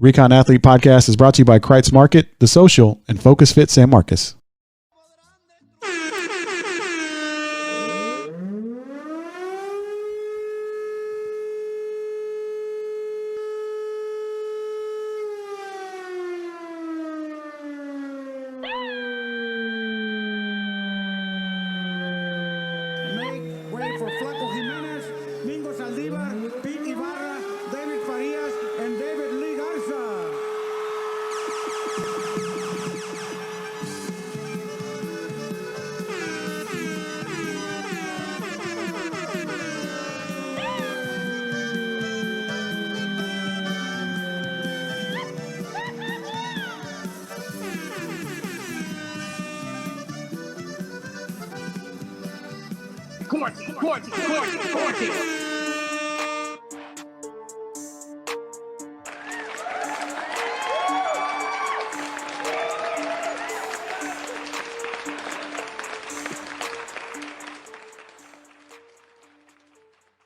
Recon Athlete Podcast is brought to you by Kreitz Market, The Social, and Focus Fit San Marcos.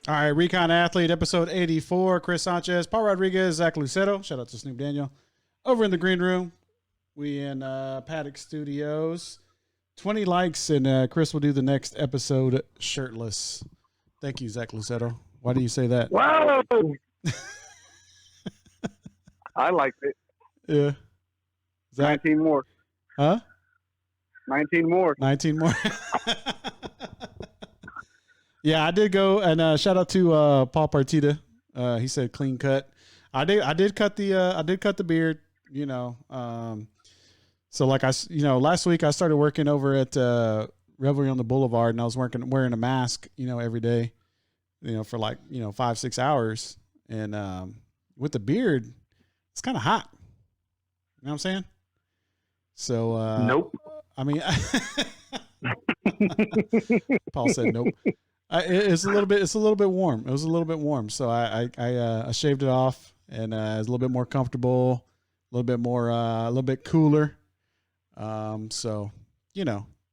All right, Recon Athlete, episode 84. Chris Sanchez, Paul Rodriguez, Zach Lucero. Shout out to Snoop Daniel. Over in the green room, we in Paddock Studios. 20 likes, and Chris will do the next episode shirtless. Thank you, Zach Lucero. Why do you say that? Wow! I liked it. Yeah. Zach? 19 more. Huh? 19 more. 19 more. Yeah, I did go, and shout out to Paul Partita. He said clean cut. I did cut the beard, you know. So like last week I started working over at Revelry on the Boulevard, and I was wearing a mask, every day, for 5-6 hours. And with the beard, it's kind of hot. You know what I'm saying? So nope. I mean, Paul said nope. It's a little bit warm. It was a little bit warm, so I shaved it off, and it's a little bit more comfortable, a little bit cooler. So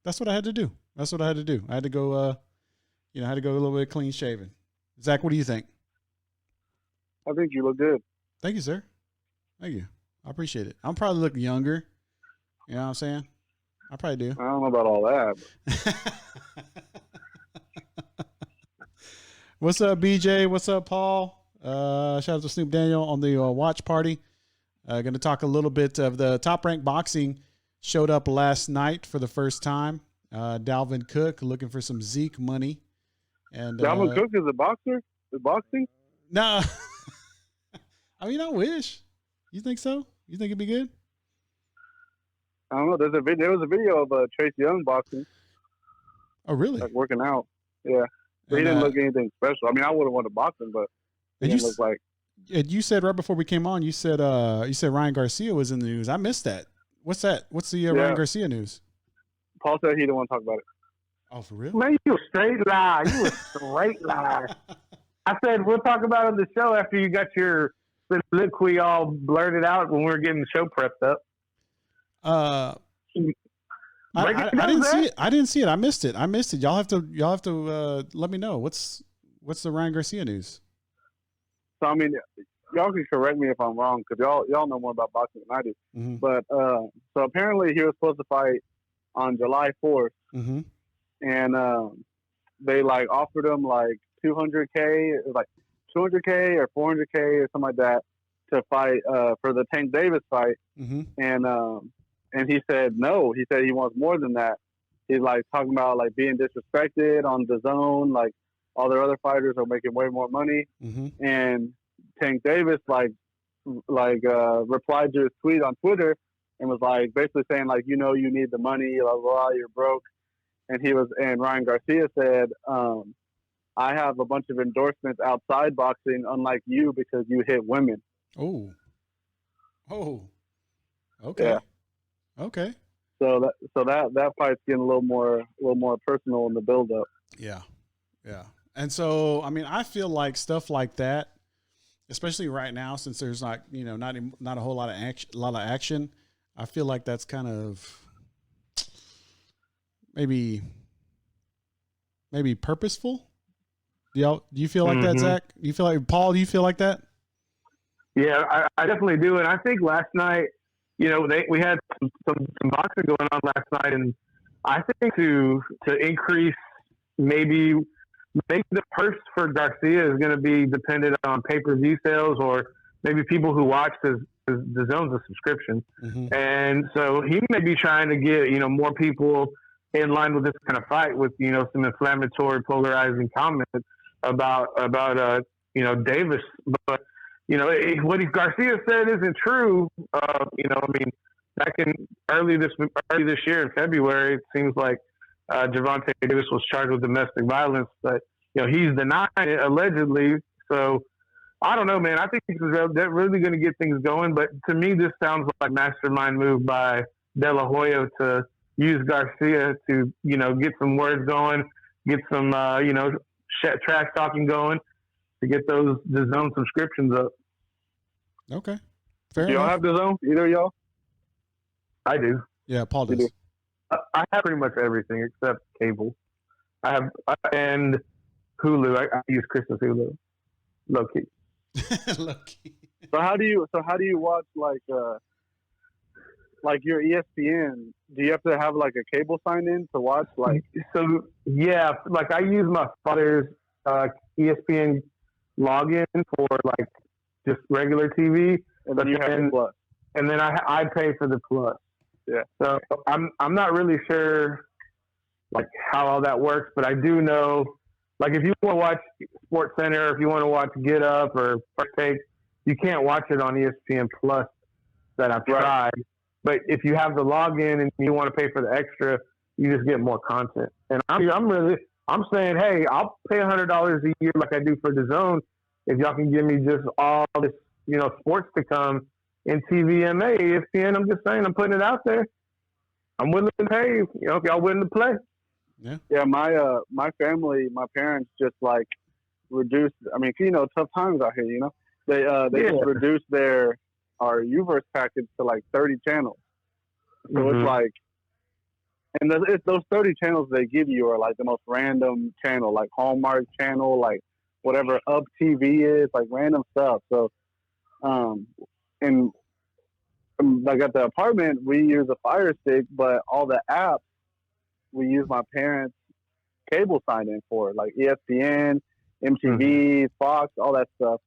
that's what I had to do. I had to go, a little bit clean shaven. Zach, what do you think? I think you look good. Thank you, sir. Thank you. I appreciate it. I'm probably looking younger. You know what I'm saying? I probably do. I don't know about all that. What's up, BJ? What's up, Paul? Shout out to Snoop Daniel on the watch party. Going to talk a little bit of the Top Rank Boxing showed up last night for the first time. Dalvin Cook looking for some Zeke money. And Dalvin Cook is a boxer? The boxing? No. I mean, I wish. You think so? You think it'd be good? I don't know. There was a video of Trace Young boxing. Oh, really? Like working out. Yeah. But he didn't look anything special. I mean, I wouldn't want to box him, but he didn't look like. And you said right before we came on, you said Ryan Garcia was in the news. I missed that. What's that? What's the Ryan Garcia news? Paul said he didn't want to talk about it. Oh, for real? Man, you a straight lie. You a straight lie. I said we'll talk about it on the show after you got your soliloquy all blurted out when we were getting the show prepped up. I didn't see it. I didn't see it. I missed it. Y'all have to let me know. What's the Ryan Garcia news? So I mean, y'all can correct me if I'm wrong because y'all know more about boxing than I do. Mm-hmm. But so apparently he was supposed to fight on July 4th, mm-hmm. and they like offered him like $200K, like $200K or $400K or something like that to fight for the Tank Davis fight, mm-hmm. And he said no. He said he wants more than that. He's like talking about like being disrespected on the zone, like all their other fighters are making way more money. Mm-hmm. And Tank Davis replied to his tweet on Twitter and was like basically saying like, you need the money, blah, blah, blah, you're broke. And Ryan Garcia said, I have a bunch of endorsements outside boxing, unlike you, because you hit women. Oh, okay. Yeah. Okay. So that fight's getting a little more personal in the build up. Yeah. Yeah. And so, I mean, I feel like stuff like that, especially right now, since there's not a whole lot of action, I feel like that's kind of maybe purposeful. Do you feel like that, Zach? You feel like Paul? Do you feel like that? Yeah, I definitely do. And I think last night, we had some boxing going on last night, and I think to increase maybe the purse for Garcia is going to be dependent on pay-per-view sales or maybe people who watch the zone's a subscription. Mm-hmm. And so he may be trying to get, more people in line with this kind of fight with, some inflammatory, polarizing comments about Davis. But, what Garcia said isn't true. Back in early this year in February, it seems like Gervonta Davis was charged with domestic violence, but he's denying it allegedly. So I don't know, man. I think they're really going to get things going. But to me, this sounds like a mastermind move by De La Hoya to use Garcia to get some words going, get some trash talking going to get the zone subscriptions up. Okay, fair Do y'all enough. have the zone? Either of y'all? I do. Yeah, Paul does. I have pretty much everything except cable. And Hulu. I use Chris's Hulu. Low key. Lucky. So how do you watch like your ESPN? Do you have to have like a cable sign in to watch like? So yeah, like I use my father's ESPN login for like just regular TV, And then you have the Plus. and then I pay for the Plus. Yeah. So I'm not really sure like how all that works, but I do know like if you want to watch Sports Center, if you want to watch Get Up or First Take, you can't watch it on ESPN Plus that I've tried. But if you have the login and you want to pay for the extra, you just get more content. And I'm saying, hey, I'll pay $100 a year like I do for the Zone if y'all can give me just all this, sports to come in TVMA, ESPN. I'm just saying, I'm putting it out there. I'm willing to pay. If y'all willing to play. Yeah. My family, my parents just like reduced. I mean, tough times out here. They just reduced our Uverse package to like 30 channels. So It's like, and those 30 channels they give you are like the most random channel, like Hallmark channel, like whatever Up TV is, like random stuff. So, and like at the apartment, we use a Fire Stick, but all the apps we use my parents' cable sign in for, like ESPN, MTV, Fox, all that stuff.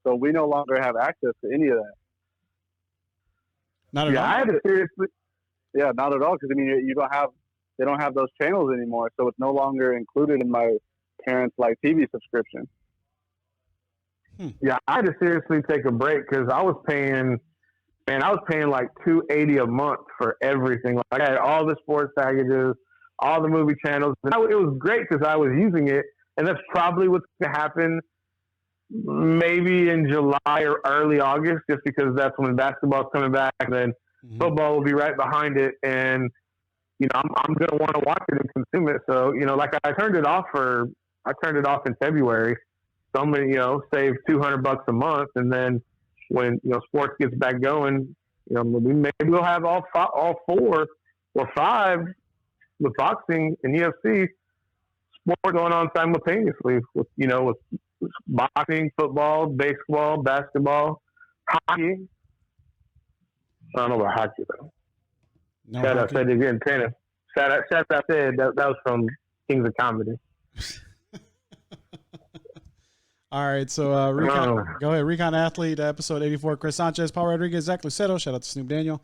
So we no longer have access to any of that. Not at all. I had to seriously. Yeah, not at all. Because they don't have those channels anymore, so it's no longer included in my parents' like TV subscription. Yeah, I had to seriously take a break because I was paying like $280 a month for everything. Like I had all the sports packages, all the movie channels, and it was great because I was using it. And that's probably what's going to happen maybe in July or early August, just because that's when basketball's coming back, and then football will be right behind it. And I'm going to want to watch it and consume it. So like I turned it off in February. So I'm going to save $200 a month, and then when sports gets back going, maybe we'll have all 4 or 5 with boxing and UFC sport going on simultaneously with boxing, football, baseball, basketball, hockey. I don't know about hockey though. No Shout out hockey. said again tennis. Shout out said that was from Kings of Comedy. All right, so go ahead. Recon Athlete, episode 84. Chris Sanchez, Paul Rodriguez, Zach Luceto. Shout out to Snoop Daniel.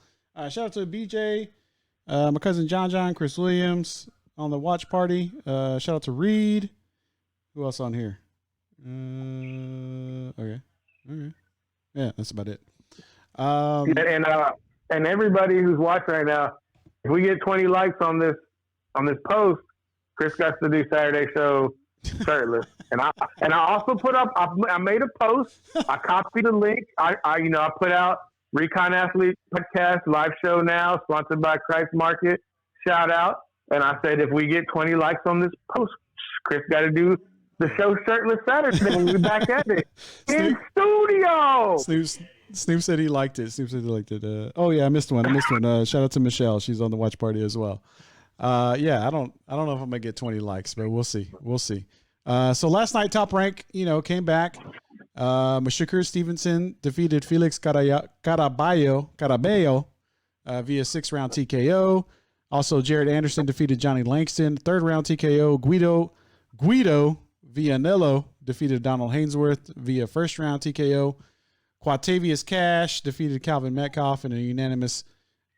Shout out to BJ, my cousin John, Chris Williams on the watch party. Shout out to Reed. Who else on here? Okay. Yeah, that's about it. And everybody who's watching right now, if we get 20 likes on this post, Chris got to do Saturday show shirtless. And I also put up. I made a post. I copied the link. I put out Recon Athlete Podcast live show now, sponsored by Christ Market. Shout out. And I said, if we get 20 likes on this post, Chris got to do the show shirtless Saturday when we're back at it in studio. Snoop said he liked it. Oh yeah, I missed one. Shout out to Michelle. She's on the watch party as well. Yeah, I don't know if I'm gonna get 20 likes, but we'll see. So last night, Top Rank, came back. Shakur Stevenson defeated Felix Caraballo via 6-round TKO. Also, Jared Anderson defeated Johnny Langston, 3rd-round TKO. Guido Vianello defeated Donald Hainsworth via 1st-round TKO. Quatavius Cash defeated Calvin Metcalf in a unanimous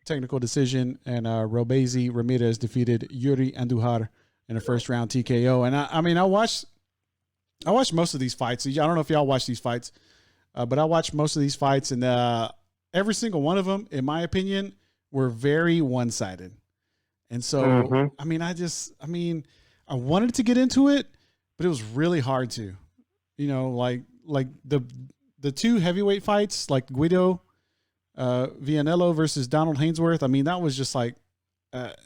technical decision, and Robeisy Ramirez defeated Yuri Andujar in a 1st-round TKO. And I watched most of these fights. I don't know if y'all watch these fights, but I watched most of these fights, and every single one of them, in my opinion, were very one-sided. And so, I wanted to get into it, but it was really hard to, like the 2 heavyweight fights, like Guido Vianello versus Donald Hainsworth. I mean, that was just like, it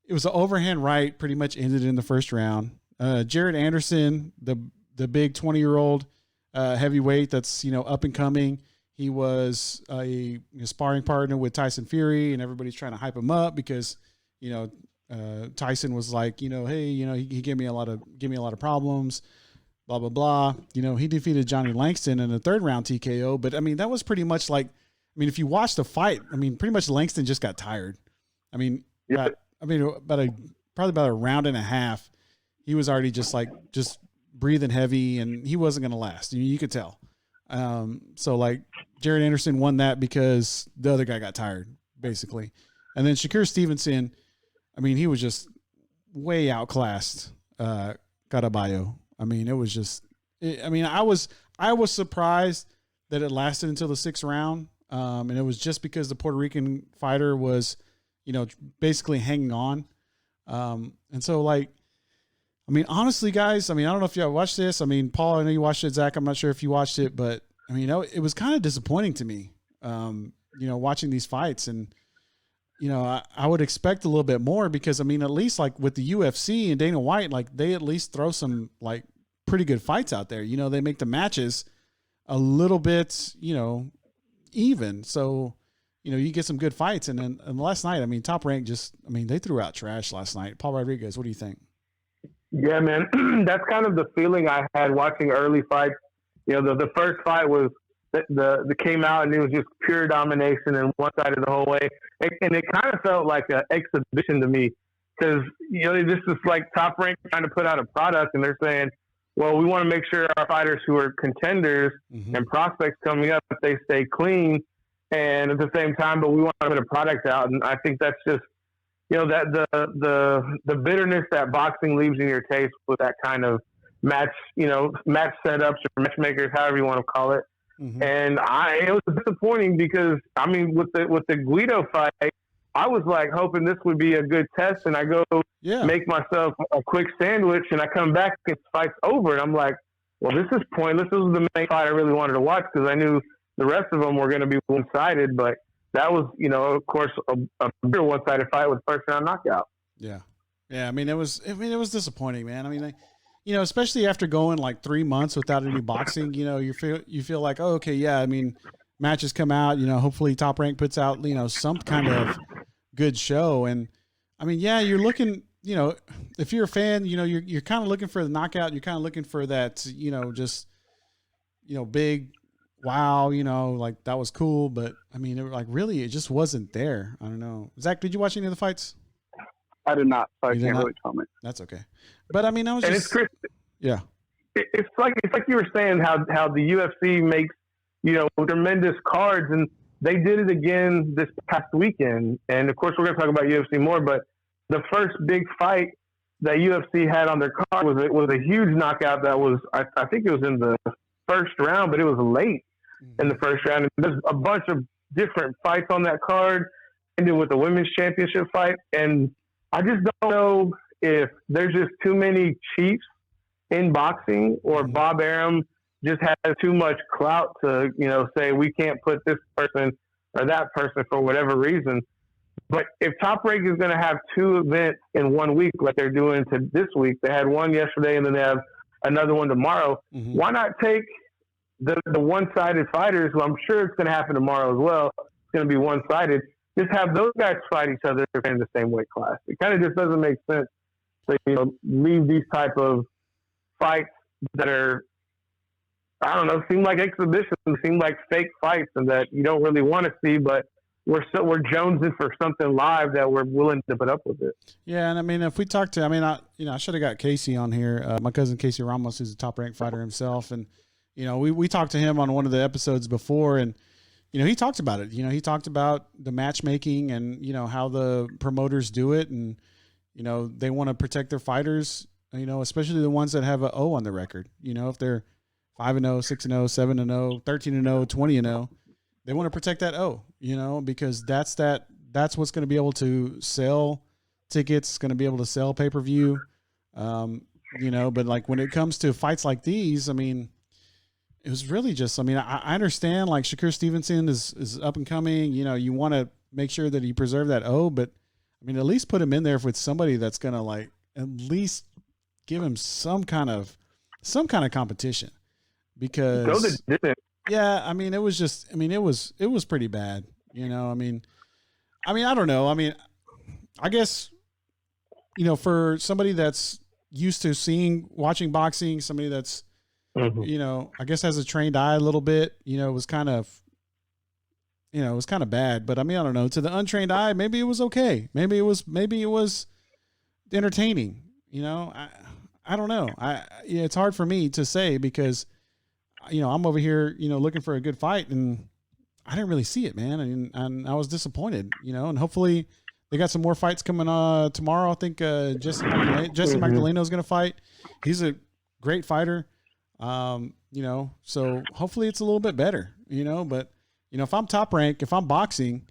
was an overhand right, pretty much ended in the 1st round. Jared Anderson, the big 20-year-old heavyweight that's, up and coming. He was a sparring partner with Tyson Fury, and everybody's trying to hype him up because, Tyson was like, hey, he gave me a lot of problems, blah, blah, blah. He defeated Johnny Langston in a 3rd-round TKO. But, that was pretty much like, if you watch the fight, pretty much Langston just got tired. Probably about a round and a half, he was already just breathing heavy, and he wasn't going to last. You could tell. So like Jared Anderson won that because the other guy got tired, basically. And then Shakur Stevenson, he was just way outclassed Caraballo. It was just, I was surprised that it lasted until the 6th round. And it was just because the Puerto Rican fighter was, basically hanging on. And so like, honestly, guys, I don't know if y'all watched this. Paul, I know you watched it. Zach, I'm not sure if you watched it, but it was kind of disappointing to me, watching these fights. And, I would expect a little bit more because, at least like with the UFC and Dana White, like they at least throw some like pretty good fights out there. They make the matches a little bit, even. So, you get some good fights. And then last night, Top Rank just, they threw out trash last night. Paul Rodriguez, what do you think? Yeah, man, that's kind of the feeling I had watching early fights. The first fight was the came out and it was just pure domination and one-sided the whole way, and it kind of felt like an exhibition to me because this is like Top Rank trying to put out a product, and they're saying, well, we want to make sure our fighters who are contenders and prospects coming up, they stay clean, and at the same time, but we want to put a product out, and I think that's just. That the bitterness that boxing leaves in your taste with that kind of match, match setups or matchmakers, however you want to call it. Mm-hmm. And it was disappointing because with the Guido fight, I was like hoping this would be a good test, and I go make myself a quick sandwich, and I come back and the fight's over, and I'm like, well, this is pointless. This was the main fight I really wanted to watch because I knew the rest of them were going to be one-sided, but. That was, of course, a bigger one-sided fight with 1st-round knockout. Yeah. Yeah, it was disappointing, man. Especially after going like 3 months without any boxing, you feel like, oh, okay, yeah, matches come out, hopefully Top Rank puts out, some kind of good show. And you're looking, if you're a fan, you're kind of looking for the knockout, you're kind of looking for that, big wow, like that was cool, but really, it just wasn't there. I don't know. Zach, did you watch any of the fights? I did not, so I can't really comment. That's okay. But I was and just, it's Chris. Yeah. It's like you were saying how the UFC makes tremendous cards, and they did it again this past weekend. And of course, we're going to talk about UFC more, but the first big fight that UFC had on their card was a huge knockout. That was I think it was in the 1st round, but it was late. In the 1st round. And there's a bunch of different fights on that card, ending with the women's championship fight. And I just don't know if there's just too many chiefs in boxing or Bob Arum just has too much clout to, say we can't put this person or that person for whatever reason. But if Top Rank is going to have 2 events in 1 week, like they're doing to this week, they had one yesterday and then they have another one tomorrow. Why not take the one-sided fighters, who I'm sure it's going to happen tomorrow as well, it's going to be one-sided, just have those guys fight each other in the same weight class. It kind of just doesn't make sense to leave these type of fights that are I don't know, seem like exhibitions, seem like fake fights, and that you don't really want to see, but we're jonesing for something live that we're willing to put up with it. Yeah, and I mean, if we talk to, I mean, I should have got Casey on here, my cousin Casey Ramos, who's a top ranked fighter himself, and we talked to him on one of the episodes before, and he talked about it. He talked about the matchmaking and how the promoters do it, and they want to protect their fighters, especially the ones that have an O on the record. If they're 5-0, 6-0, 7-0, 13-0, 20-0. They want to protect that O, because that's what's going to be able to sell tickets, going to be able to sell pay-per-view, but like when it comes to fights like these, I mean, it was really just, I mean, I understand like Shakur Stevenson is up and coming, you want to make sure that he preserve that O, but I mean, at least put him in there with somebody that's going to like, at least give him some kind of competition, because yeah, I mean, it was just, I mean, it was pretty bad, I mean, I don't know. I mean, I guess, for somebody that's used to watching boxing, somebody that's, I guess has a trained eye a little bit, it was kind of bad, but I mean, I don't know, to the untrained eye, maybe it was okay. Maybe it was entertaining, I don't know. It's hard for me to say because, I'm over here, looking for a good fight, and I didn't really see it, man. And I was disappointed, and hopefully they got some more fights coming tomorrow. I think Jesse Magdaleno is going to fight. He's a great fighter. So hopefully it's a little bit better, but if I'm Top Rank, if I'm boxing,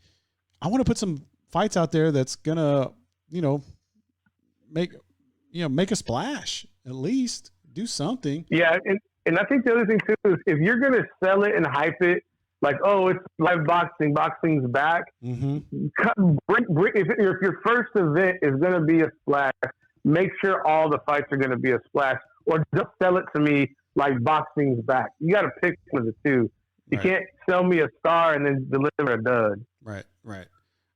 I want to put some fights out there that's going to, make a splash, at least do something. Yeah. And I think the other thing too is if you're going to sell it and hype it, like, oh, it's live boxing, boxing's back. Mm-hmm. If your first event is going to be a splash, make sure all the fights are going to be a splash, or just sell it to me like boxing's back. You got to pick one of the two. You can't sell me a star and then deliver a dud. Right.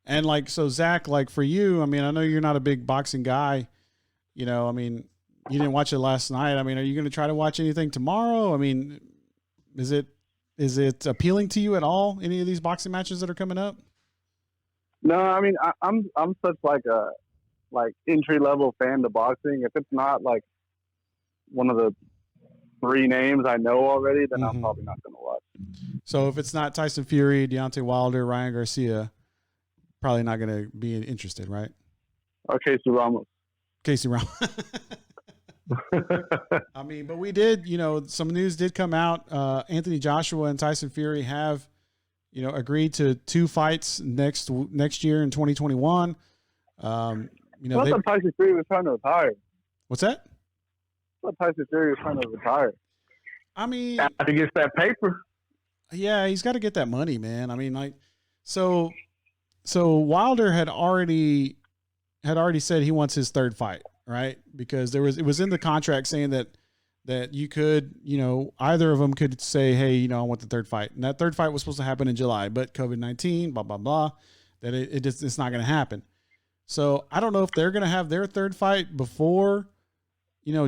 And like, so Zach, like for you, I mean, I know you're not a big boxing guy, I mean, you didn't watch it last night. I mean, are you going to try to watch anything tomorrow? I mean, is it appealing to you at all? Any of these boxing matches that are coming up? No, I mean, I'm such like a entry level fan to boxing. If it's not like one of the 3 names I know already, then I'm probably not going to watch. So if it's not Tyson Fury, Deontay Wilder, Ryan Garcia, probably not going to be interested, right? Or Casey Ramos. I mean, but we did, some news did come out. Anthony Joshua and Tyson Fury have, agreed to 2 fights next year in 2021. I thought Tyson Fury was trying to retire. What's that? I thought Tyson Fury was trying to retire. I mean, after he gets that paper. Yeah, he's got to get that money, man. I mean, like, so Wilder had already said he wants his 3rd fight, right? Because it was in the contract saying that you could, either of them could say, hey, I want the 3rd fight. And that 3rd fight was supposed to happen in July, but COVID-19, blah, blah, blah, that it's not going to happen. So I don't know if they're going to have their 3rd fight before,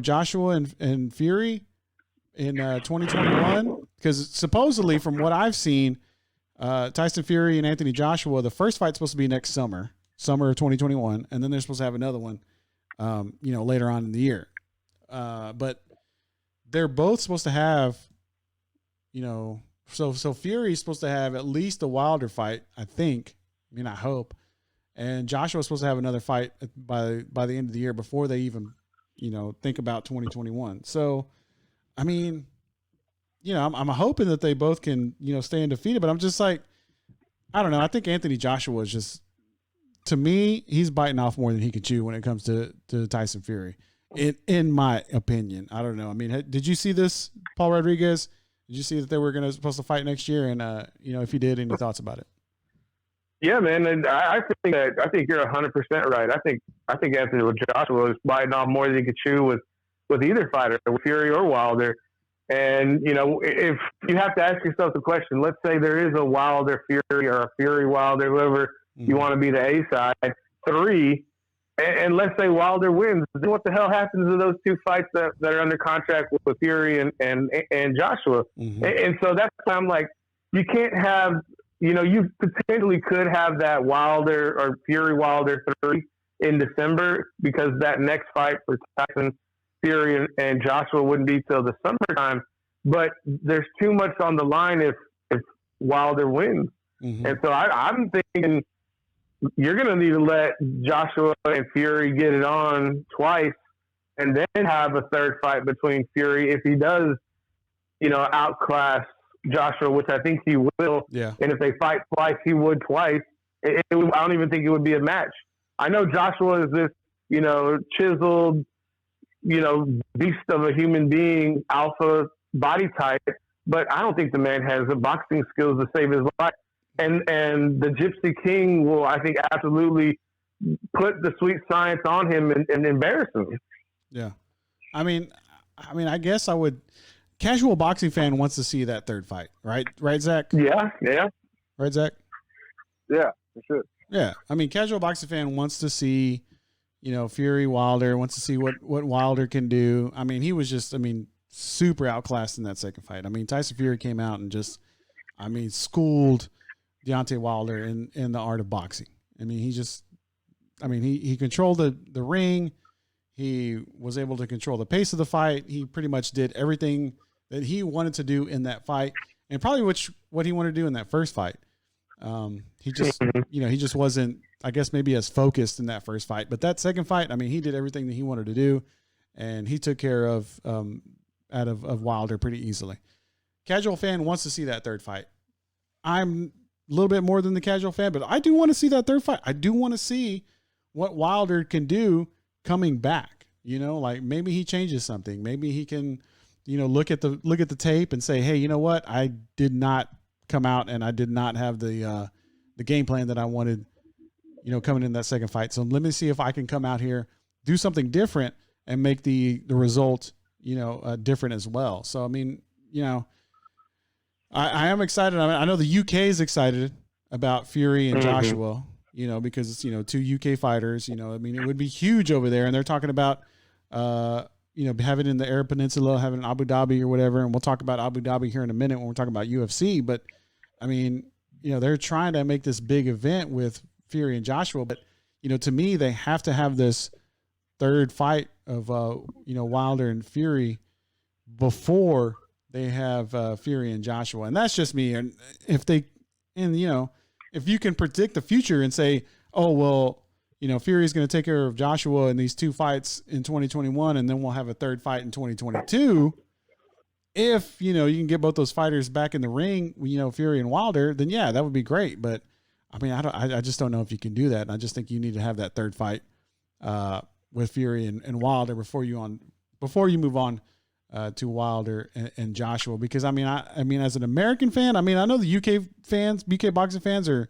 Joshua and Fury in 2021, because supposedly from what I've seen, Tyson Fury and Anthony Joshua, the first fight's supposed to be next summer of 2021, and then they're supposed to have another one, later on in the year. But they're both supposed to have, so Fury's supposed to have at least a Wilder fight, I think. I mean, I hope. And Joshua's supposed to have another fight by the end of the year before they even, think about 2021. So, I mean, I'm hoping that they both can, stay undefeated, but I'm just like, I don't know. I think Anthony Joshua is just, to me, he's biting off more than he can chew when it comes to Tyson Fury, in my opinion. I don't know. I mean, did you see this, Paul Rodriguez? Did you see that they were supposed to fight next year? And, if you did, any thoughts about it? Yeah, man. And I think you're 100% right. I think Anthony Joshua was biting off more than he could chew with either fighter, with Fury or Wilder. And, if you have to ask yourself the question, let's say there is a Wilder Fury or a Fury Wilder, whoever you want to be the A side, 3, and let's say Wilder wins, then what the hell happens to those two fights that are under contract with Fury and Joshua? Mm-hmm. And so that's why I'm like, you can't have, you potentially could have that Wilder or Fury Wilder 3 in December, because that next fight for Tyson Fury and Joshua wouldn't be till the summertime. But there's too much on the line if Wilder wins. Mm-hmm. And so I'm thinking you're going to need to let Joshua and Fury get it on twice, and then have a third fight between Fury if he does, outclass Joshua, which I think he will. Yeah. And if they fight twice, he would twice. I don't even think it would be a match. I know Joshua is this, chiseled, beast of a human being, alpha body type, but I don't think the man has the boxing skills to save his life. And the Gypsy King will, I think, absolutely put the sweet science on him and embarrass him. Yeah. I mean, I guess I would. Casual boxing fan wants to see that third fight, right? Right, Zach? Yeah. Right, Zach? Yeah, for sure. Yeah. I mean, casual boxing fan wants to see, Fury Wilder, wants to see what Wilder can do. I mean, he was just, super outclassed in that second fight. I mean, Tyson Fury came out and just, schooled Deontay Wilder in the art of boxing. I mean, he controlled the ring. He was able to control the pace of the fight. He pretty much did everything that he wanted to do in that fight, and probably what he wanted to do in that first fight. He just, he just wasn't, I guess, maybe as focused in that first fight. But that second fight, he did everything that he wanted to do, and he took care of Wilder pretty easily. Casual fan wants to see that third fight. I'm a little bit more than the casual fan, but I do want to see that third fight. I do want to see what Wilder can do coming back. Like maybe he changes something. Maybe he can, look at the tape and say, hey, you know what? I did not come out and I did not have the game plan that I wanted, coming in that second fight. So let me see if I can come out here, do something different, and make the result, different as well. So, I am excited. I know the UK is excited about Fury and Joshua, because it's, two UK fighters, it would be huge over there. And they're talking about, having in the Arab Peninsula, having in Abu Dhabi or whatever. And we'll talk about Abu Dhabi here in a minute when we're talking about UFC. But they're trying to make this big event with Fury and Joshua. But, to me, they have to have this third fight of, Wilder and Fury before they have Fury and Joshua. And that's just me. And if you can predict the future and say, oh, well, Fury is going to take care of Joshua in these two fights in 2021, and then we'll have a third fight in 2022. If, you can get both those fighters back in the ring, Fury and Wilder, then yeah, that would be great. But I just don't know if you can do that. And I just think you need to have that third fight with Fury and Wilder before you move on to Wilder and Joshua, because as an American fan, I know the UK boxing fans are,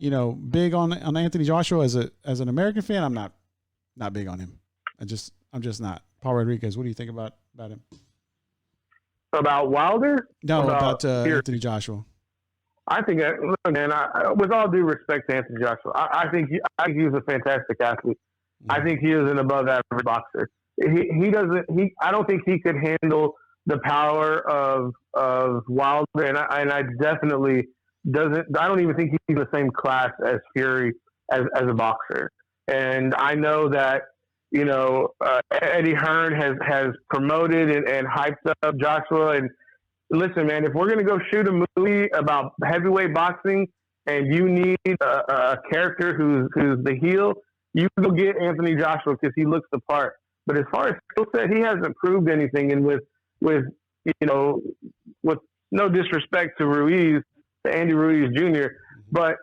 big on Anthony Joshua. As an American fan, I'm not big on him. I'm just not. Paul Rodriguez, what do you think about him? About Wilder? No, about Anthony Joshua. I think, man, with all due respect to Anthony Joshua, I think he's a fantastic athlete. Mm-hmm. I think he is an above average boxer. I don't think he could handle the power of Wilder, and I definitely I don't even think he's in the same class as Fury as a boxer. And I know that, Eddie Hearn has promoted and hyped up Joshua. And listen, man, if we're going to go shoot a movie about heavyweight boxing and you need a character who's the heel, you go get Anthony Joshua because he looks the part. But as far as skill set, he hasn't proved anything. And with no disrespect to Andy Ruiz Jr., but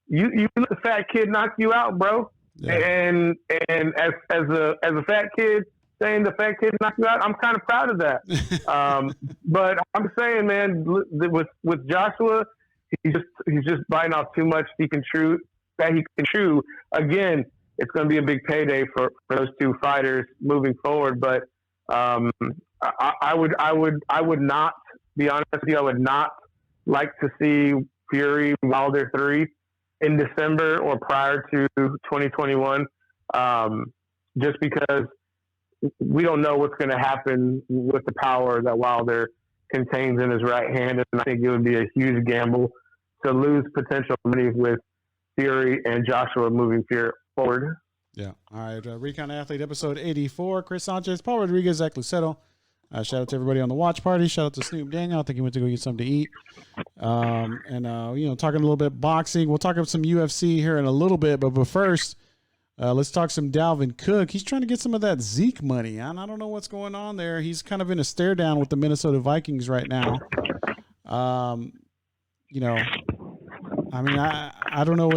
you let the fat kid knock you out, bro. Yeah. And as a fat kid saying the fat kid knocked you out, I'm kind of proud of that. But I'm saying, man, with Joshua, he's just biting off too much he can chew. Again, it's going to be a big payday for those two fighters moving forward. But I would not, be honest with you, I would not like to see Fury Wilder 3 in December or prior to 2021. just because we don't know what's going to happen with the power that Wilder contains in his right hand. And I think it would be a huge gamble to lose potential money with Fury and Joshua moving forward. Yeah. All right. Recon Athlete, episode 84. Chris Sanchez, Paul Rodriguez, Zach Luceto. Shout out to everybody on the watch party. Shout out to Snoop Daniel. I think he went to go get something to eat. Talking a little bit boxing. We'll talk about some UFC here in a little bit. But first, let's talk some Dalvin Cook. He's trying to get some of that Zeke money. And I don't know what's going on there. He's kind of in a stare down with the Minnesota Vikings right now. I don't know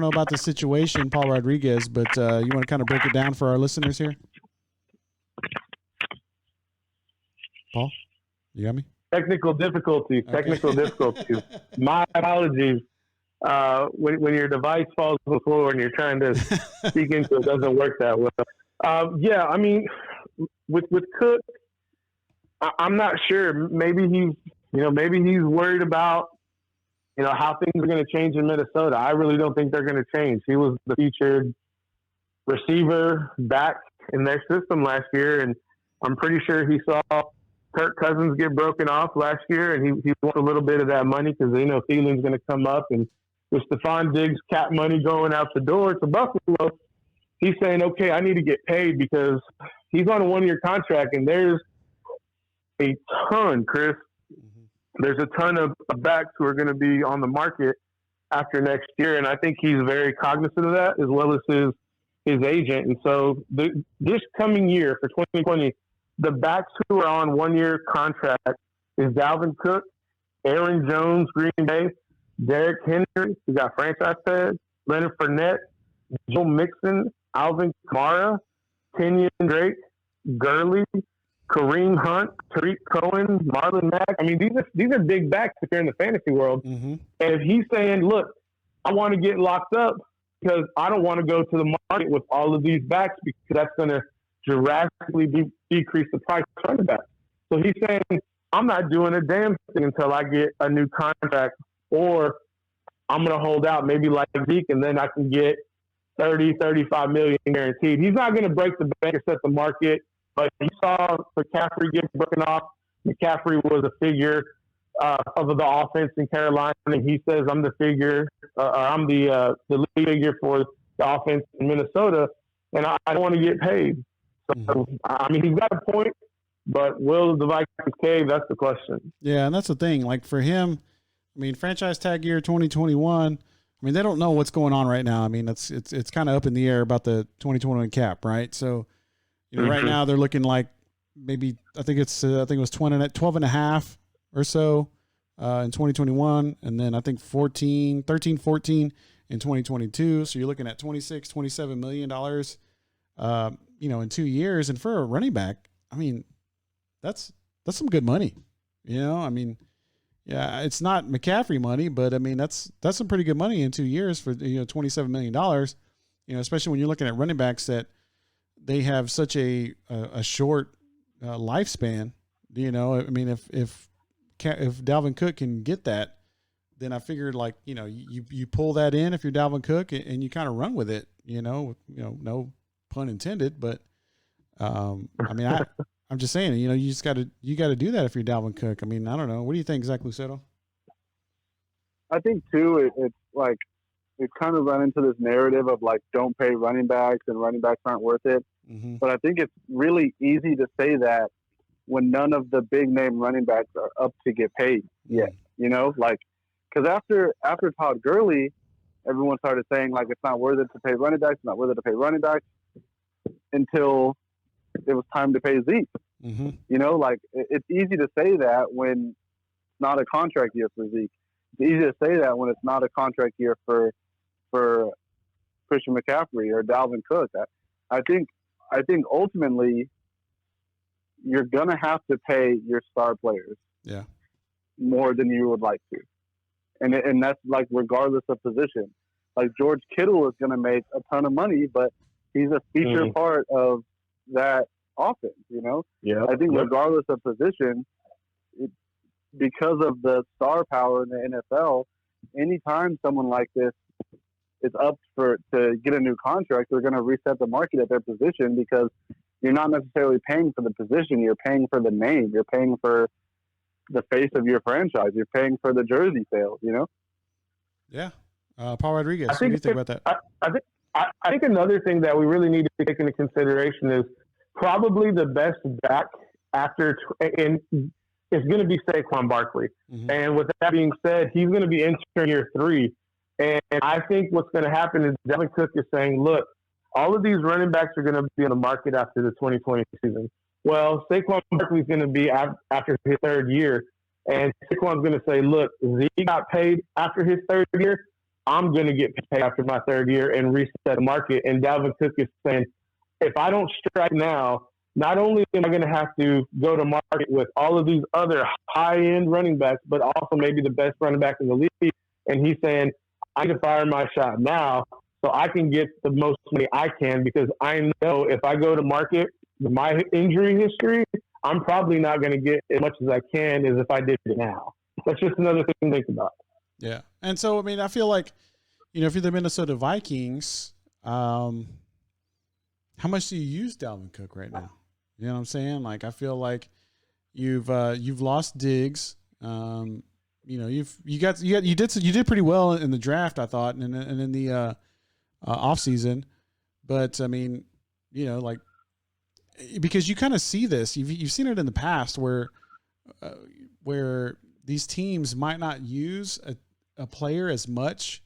about this situation, Paul Rodriguez, but you want to kind of break it down for our listeners here? Paul, you got me? Technical difficulties. My apologies. When your device falls to the floor and you're trying to speak into it, doesn't work that well. With Cook, I'm not sure. Maybe he's worried about how things are going to change in Minnesota. I really don't think they're going to change. He was the featured receiver back in their system last year, and I'm pretty sure he saw Kirk Cousins get broken off last year, and he wants a little bit of that money because Thielen's going to come up, and with Stephon Diggs' cap money going out the door to Buffalo, he's saying, okay, I need to get paid because he's on a 1-year contract, and there's a ton, Chris. There's a ton of backs who are going to be on the market after next year, and I think he's very cognizant of that, as well as his agent. And so this coming year for 2020, the backs who are on 1-year contract is Dalvin Cook, Aaron Jones, Green Bay, Derrick Henry, we got franchise tag, Leonard Fournette, Joe Mixon, Alvin Kamara, Kenyon Drake, Gurley, Kareem Hunt, Tariq Cohen, Marlon Mack. I mean, these are big backs if you're in the fantasy world. Mm-hmm. And if he's saying, look, I want to get locked up because I don't want to go to the market with all of these backs because that's going to drastically decrease the price of running back. So he's saying, I'm not doing a damn thing until I get a new contract, or I'm going to hold out maybe like Zeke, and then I can get 30, 35 million guaranteed. He's not going to break the bank or set the market. But you saw McCaffrey get broken off. McCaffrey was a figure of the offense in Carolina, and he says, I'm the figure, I'm the lead figure for the offense in Minnesota, and I don't want to get paid. So, he's got a point, but will the Vikings cave? That's the question. Yeah, and that's the thing. Like for him, franchise tag year 2021, they don't know what's going on right now. It's kind of up in the air about the 2021 cap, right? So, right now they're looking like maybe I think it was 12 and a half or so in 2021, and then I think 13, 14 in 2022. So you're looking at $26-27 million, in 2 years. And for a running back, that's some good money. Yeah, it's not McCaffrey money, but that's some pretty good money in 2 years for $27 million. Especially when you're looking at running backs that they have such a short lifespan. If Dalvin Cook can get that, then I figured you pull that in if you're Dalvin Cook and you kind of run with it. No pun intended, but I'm just saying, you got to do that if you're Dalvin Cook. I don't know. What do you think, Zach Luceto? I think too, it's like we've kind of run into this narrative of don't pay running backs and running backs aren't worth it. Mm-hmm. But I think it's really easy to say that when none of the big name running backs are up to get paid yet. Because after Todd Gurley, everyone started saying it's not worth it to pay running backs, until it was time to pay Zeke. Mm-hmm. It's easy to say that when it's not a contract year for Zeke. It's easy to say that when it's not a contract year for Christian McCaffrey or Dalvin Cook. I think ultimately you're gonna have to pay your star players more than you would like to, and that's regardless of position. George Kittle is gonna make a ton of money, but he's a feature part of that offense. Yeah. I think regardless of position, because of the star power in the NFL, anytime someone like this is up to get a new contract, they're going to reset the market at their position, because you're not necessarily paying for the position. You're paying for the name. You're paying for the face of your franchise. You're paying for the jersey sales, you know? Yeah. Paul Rodriguez, what do you think about that? I think another thing that we really need to take into consideration is probably the best back after is going to be Saquon Barkley. Mm-hmm. And with that being said, he's going to be entering year 3. And I think what's going to happen is Dalvin Cook is saying, look, all of these running backs are going to be on the market after the 2020 season. Well, Saquon Barkley is going to be after his 3rd year. And Saquon's going to say, look, Zeke got paid after his 3rd year. I'm going to get paid after my 3rd year and reset the market. And Dalvin Cook is saying, if I don't strike now, not only am I going to have to go to market with all of these other high-end running backs, but also maybe the best running back in the league. And he's saying, I need to fire my shot now so I can get the most money I can, because I know if I go to market with my injury history, I'm probably not going to get as much as I can as if I did it now. That's just another thing to think about. Yeah. And so, I mean, I feel like, you know, if you're the Minnesota Vikings, how much do you use Dalvin Cook right now? You know what I'm saying? Like, I feel like you've lost Diggs. You know, you did pretty well in the draft, I thought, and in the off season. But I mean, you know, like, because you kind of see this, you've seen it in the past where these teams might not use a player as much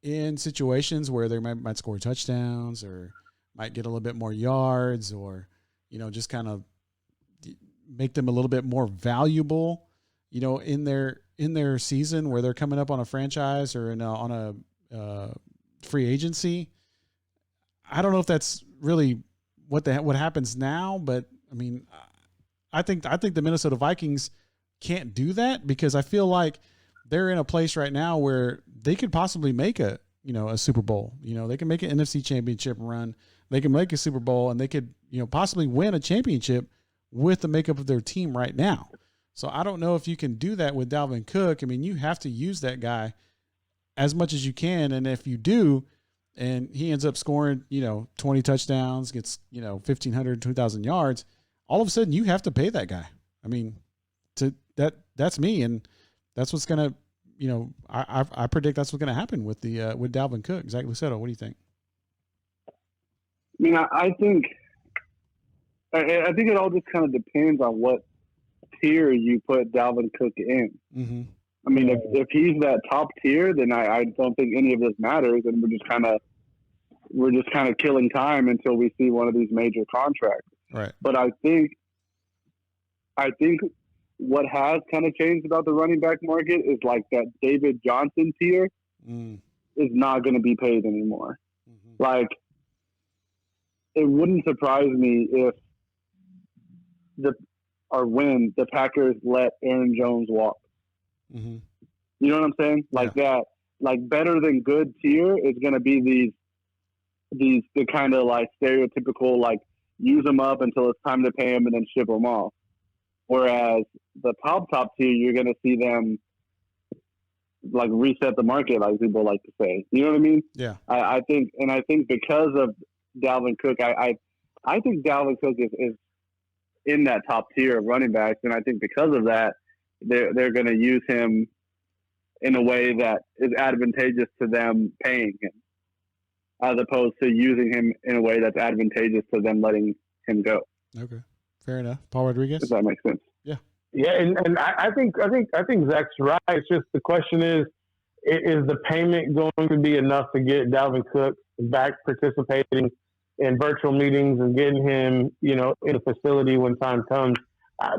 in situations where they might score touchdowns or might get a little bit more yards, or, you know, just kind of make them a little bit more valuable, you know, in their season where they're coming up on a franchise or on a free agency. I don't know if that's really what happens now, but I mean, I think the Minnesota Vikings can't do that, because I feel like they're in a place right now where they could possibly make a Super Bowl. You know, they can make an NFC Championship run. They can make a Super Bowl, and they could, you know, possibly win a championship with the makeup of their team right now. So I don't know if you can do that with Dalvin Cook. I mean, you have to use that guy as much as you can. And if you do, and he ends up scoring, you know, 20 touchdowns, gets, you know, 1,500, 2,000 yards, all of a sudden you have to pay that guy. I mean, that's me. And that's what's going to, you know, I predict that's what's going to happen with with Dalvin Cook. Zach Lucetto, what do you think? I mean, I think it all just kind of depends on what tier you put Dalvin Cook in. Mm-hmm. I mean, if he's that top tier, then I don't think any of this matters, and we're just kind of killing time until we see one of these major contracts. Right. But I think what has kind of changed about the running back market is like that David Johnson tier is not going to be paid anymore. Mm-hmm. Like, it wouldn't surprise me if when the Packers let Aaron Jones walk. Mm-hmm. You know what I'm saying? Like that, like better than good tier is going to be the kind of like stereotypical, like use them up until it's time to pay them and then ship them off. Whereas the top tier, you're going to see them like reset the market, like people like to say. You know what I mean? Yeah. I think because of Dalvin Cook, I think Dalvin Cook is in that top tier of running backs, and I think because of that, they're going to use him in a way that is advantageous to them paying him, as opposed to using him in a way that's advantageous to them letting him go. Okay, fair enough. Paul Rodriguez. Does that make sense? Yeah. Yeah, and I think Zach's right. It's just the question is the payment going to be enough to get Dalvin Cook back participating in virtual meetings and getting him, you know, in a facility when time comes?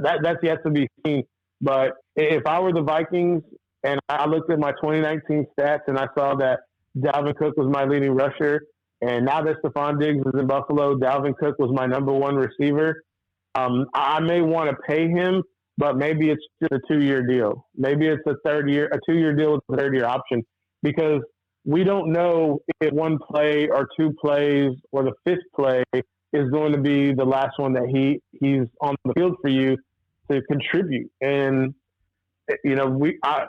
That's yet to be seen. But if I were the Vikings and I looked at my 2019 stats and I saw that Dalvin Cook was my leading rusher, and now that Stephon Diggs is in Buffalo, Dalvin Cook was my number one receiver, I may want to pay him, but maybe it's just a 2-year deal. Maybe it's a 2-year deal with a 3rd-year option, because we don't know if one play or 2 plays or the 5th play is going to be the last one that he's on the field for you to contribute. And, you know,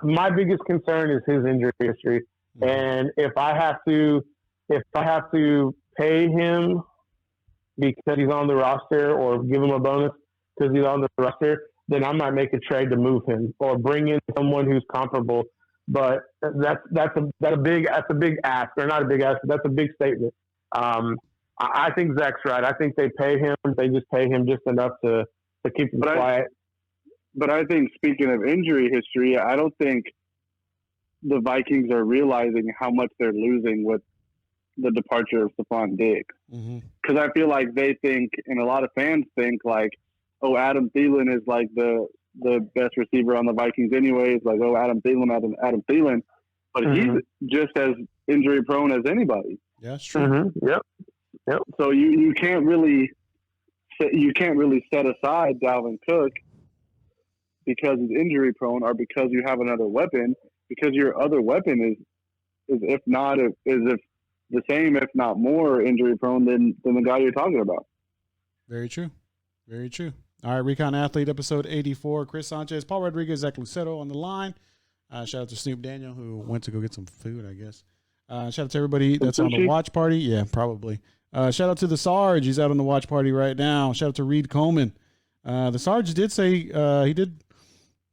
my biggest concern is his injury history. And if I have to pay him because he's on the roster, or give him a bonus because he's on the roster, then I might make a trade to move him or bring in someone who's comparable. But that's a big ask, or not a big ask, but that's a big statement. I think Zach's right. I think they pay him. They just pay him just enough to keep him quiet. But I think, speaking of injury history, I don't think the Vikings are realizing how much they're losing with the departure of Stephon Diggs. Because I feel like they think, and a lot of fans think, like, oh, Adam Thielen is like the best receiver on the Vikings anyways. Like, oh, Adam Thielen. But he's just as injury prone as anybody. Yeah, that's true. Yep. So you can't really set aside Dalvin Cook because he's injury prone, or because you have another weapon, because your other weapon is if the same, if not more injury prone than the guy you're talking about. Very true. Very true. All right, Recon Athlete, episode 84. Chris Sanchez, Paul Rodriguez, Zach Lucetto on the line. Shout out to Snoop Daniel, who went to go get some food, I guess. Shout out to everybody that's on the watch party. Yeah, probably. Shout out to the Sarge. He's out on the watch party right now. Shout out to Reed Coleman. The Sarge did say he did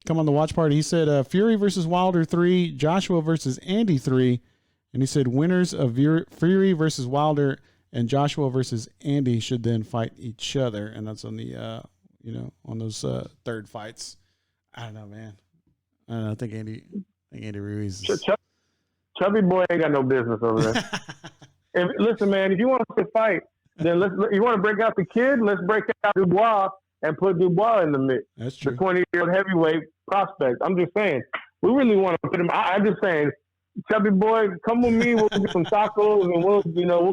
come on the watch party. He said Fury versus Wilder 3, Joshua versus Andy 3. And he said winners of Fury versus Wilder and Joshua versus Andy should then fight each other. And that's on the, on those third fights. I don't know, man. I don't know. I think Andy Ruiz is... Chubby boy ain't got no business over there. Listen, man, if you want to fight, then you want to break out the kid, let's break out Dubois and put Dubois in the mix. That's true. The 20-year-old heavyweight prospect. I'm just saying, we really want to put him. I'm just saying, Chubby boy, come with me. We'll get some tacos and we'll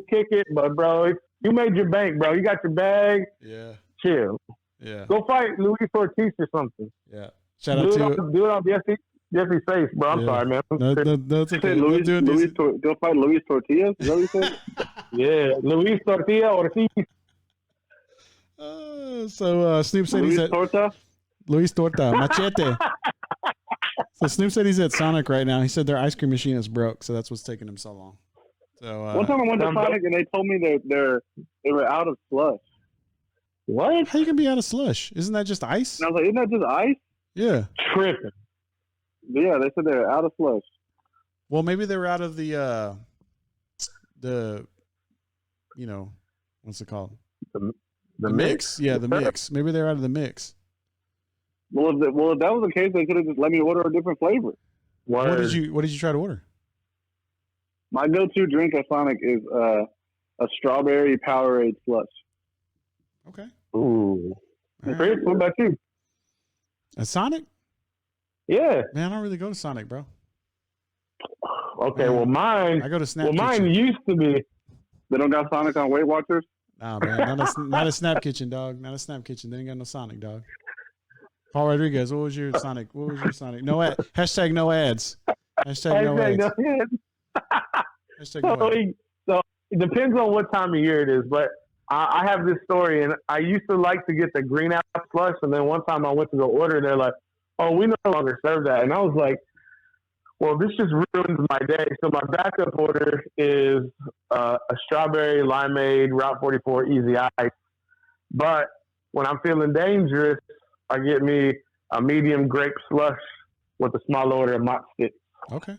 kick it. But bro, you made your bank, bro. You got your bag. Yeah. Chill. Yeah. Go fight Luis Ortiz or something. Yeah. Shout out to do it on Jesse's face, bro. I'm sorry, man. That's okay. Go fight Luis Tortilla. Is that what you said? Yeah, Luis Tortilla Ortiz. So Snoop said he's at Luis Torta Machete. So Snoop said he's at Sonic right now. He said their ice cream machine is broke, so that's what's taking him so long. So one time I went to Sonic and they told me they were out of slush. What? How you can be out of slush? Isn't that just ice? And I was like, isn't that just ice? Yeah. Tripping. Yeah, they said they're out of slush. Well, maybe they were out of the what's it called? The mix. Yeah, the mix. Maybe they're out of the mix. Well, if that was the case, they could have just let me order a different flavor. What did you try to order? My go-to drink at Sonic is a strawberry Powerade slush. Okay. Ooh. Chris, what about you? At Sonic? Yeah. Man, I don't really go to Sonic, bro. Okay, Man, well mine. I go to Snap. Well, Kitchen. mine used to be. They don't got Sonic on Weight Watchers? Nah, man, not a Snap Kitchen, dog. Not a Snap Kitchen. They ain't got no Sonic, dog. Paul Rodriguez, what was your Sonic? No ad. Hashtag no ads. Hashtag no ads. Hashtag no ads. So it depends on what time of year it is, but I have this story, and I used to like to get the green apple slush, and then one time I went to go order, and they're like, "Oh, we no longer serve that," and I was like, "Well, this just ruins my day." So my backup order is a strawberry limeade Route 44 Easy Ice, but when I'm feeling dangerous, I get me a medium grape slush with a small order of mott sticks. Okay.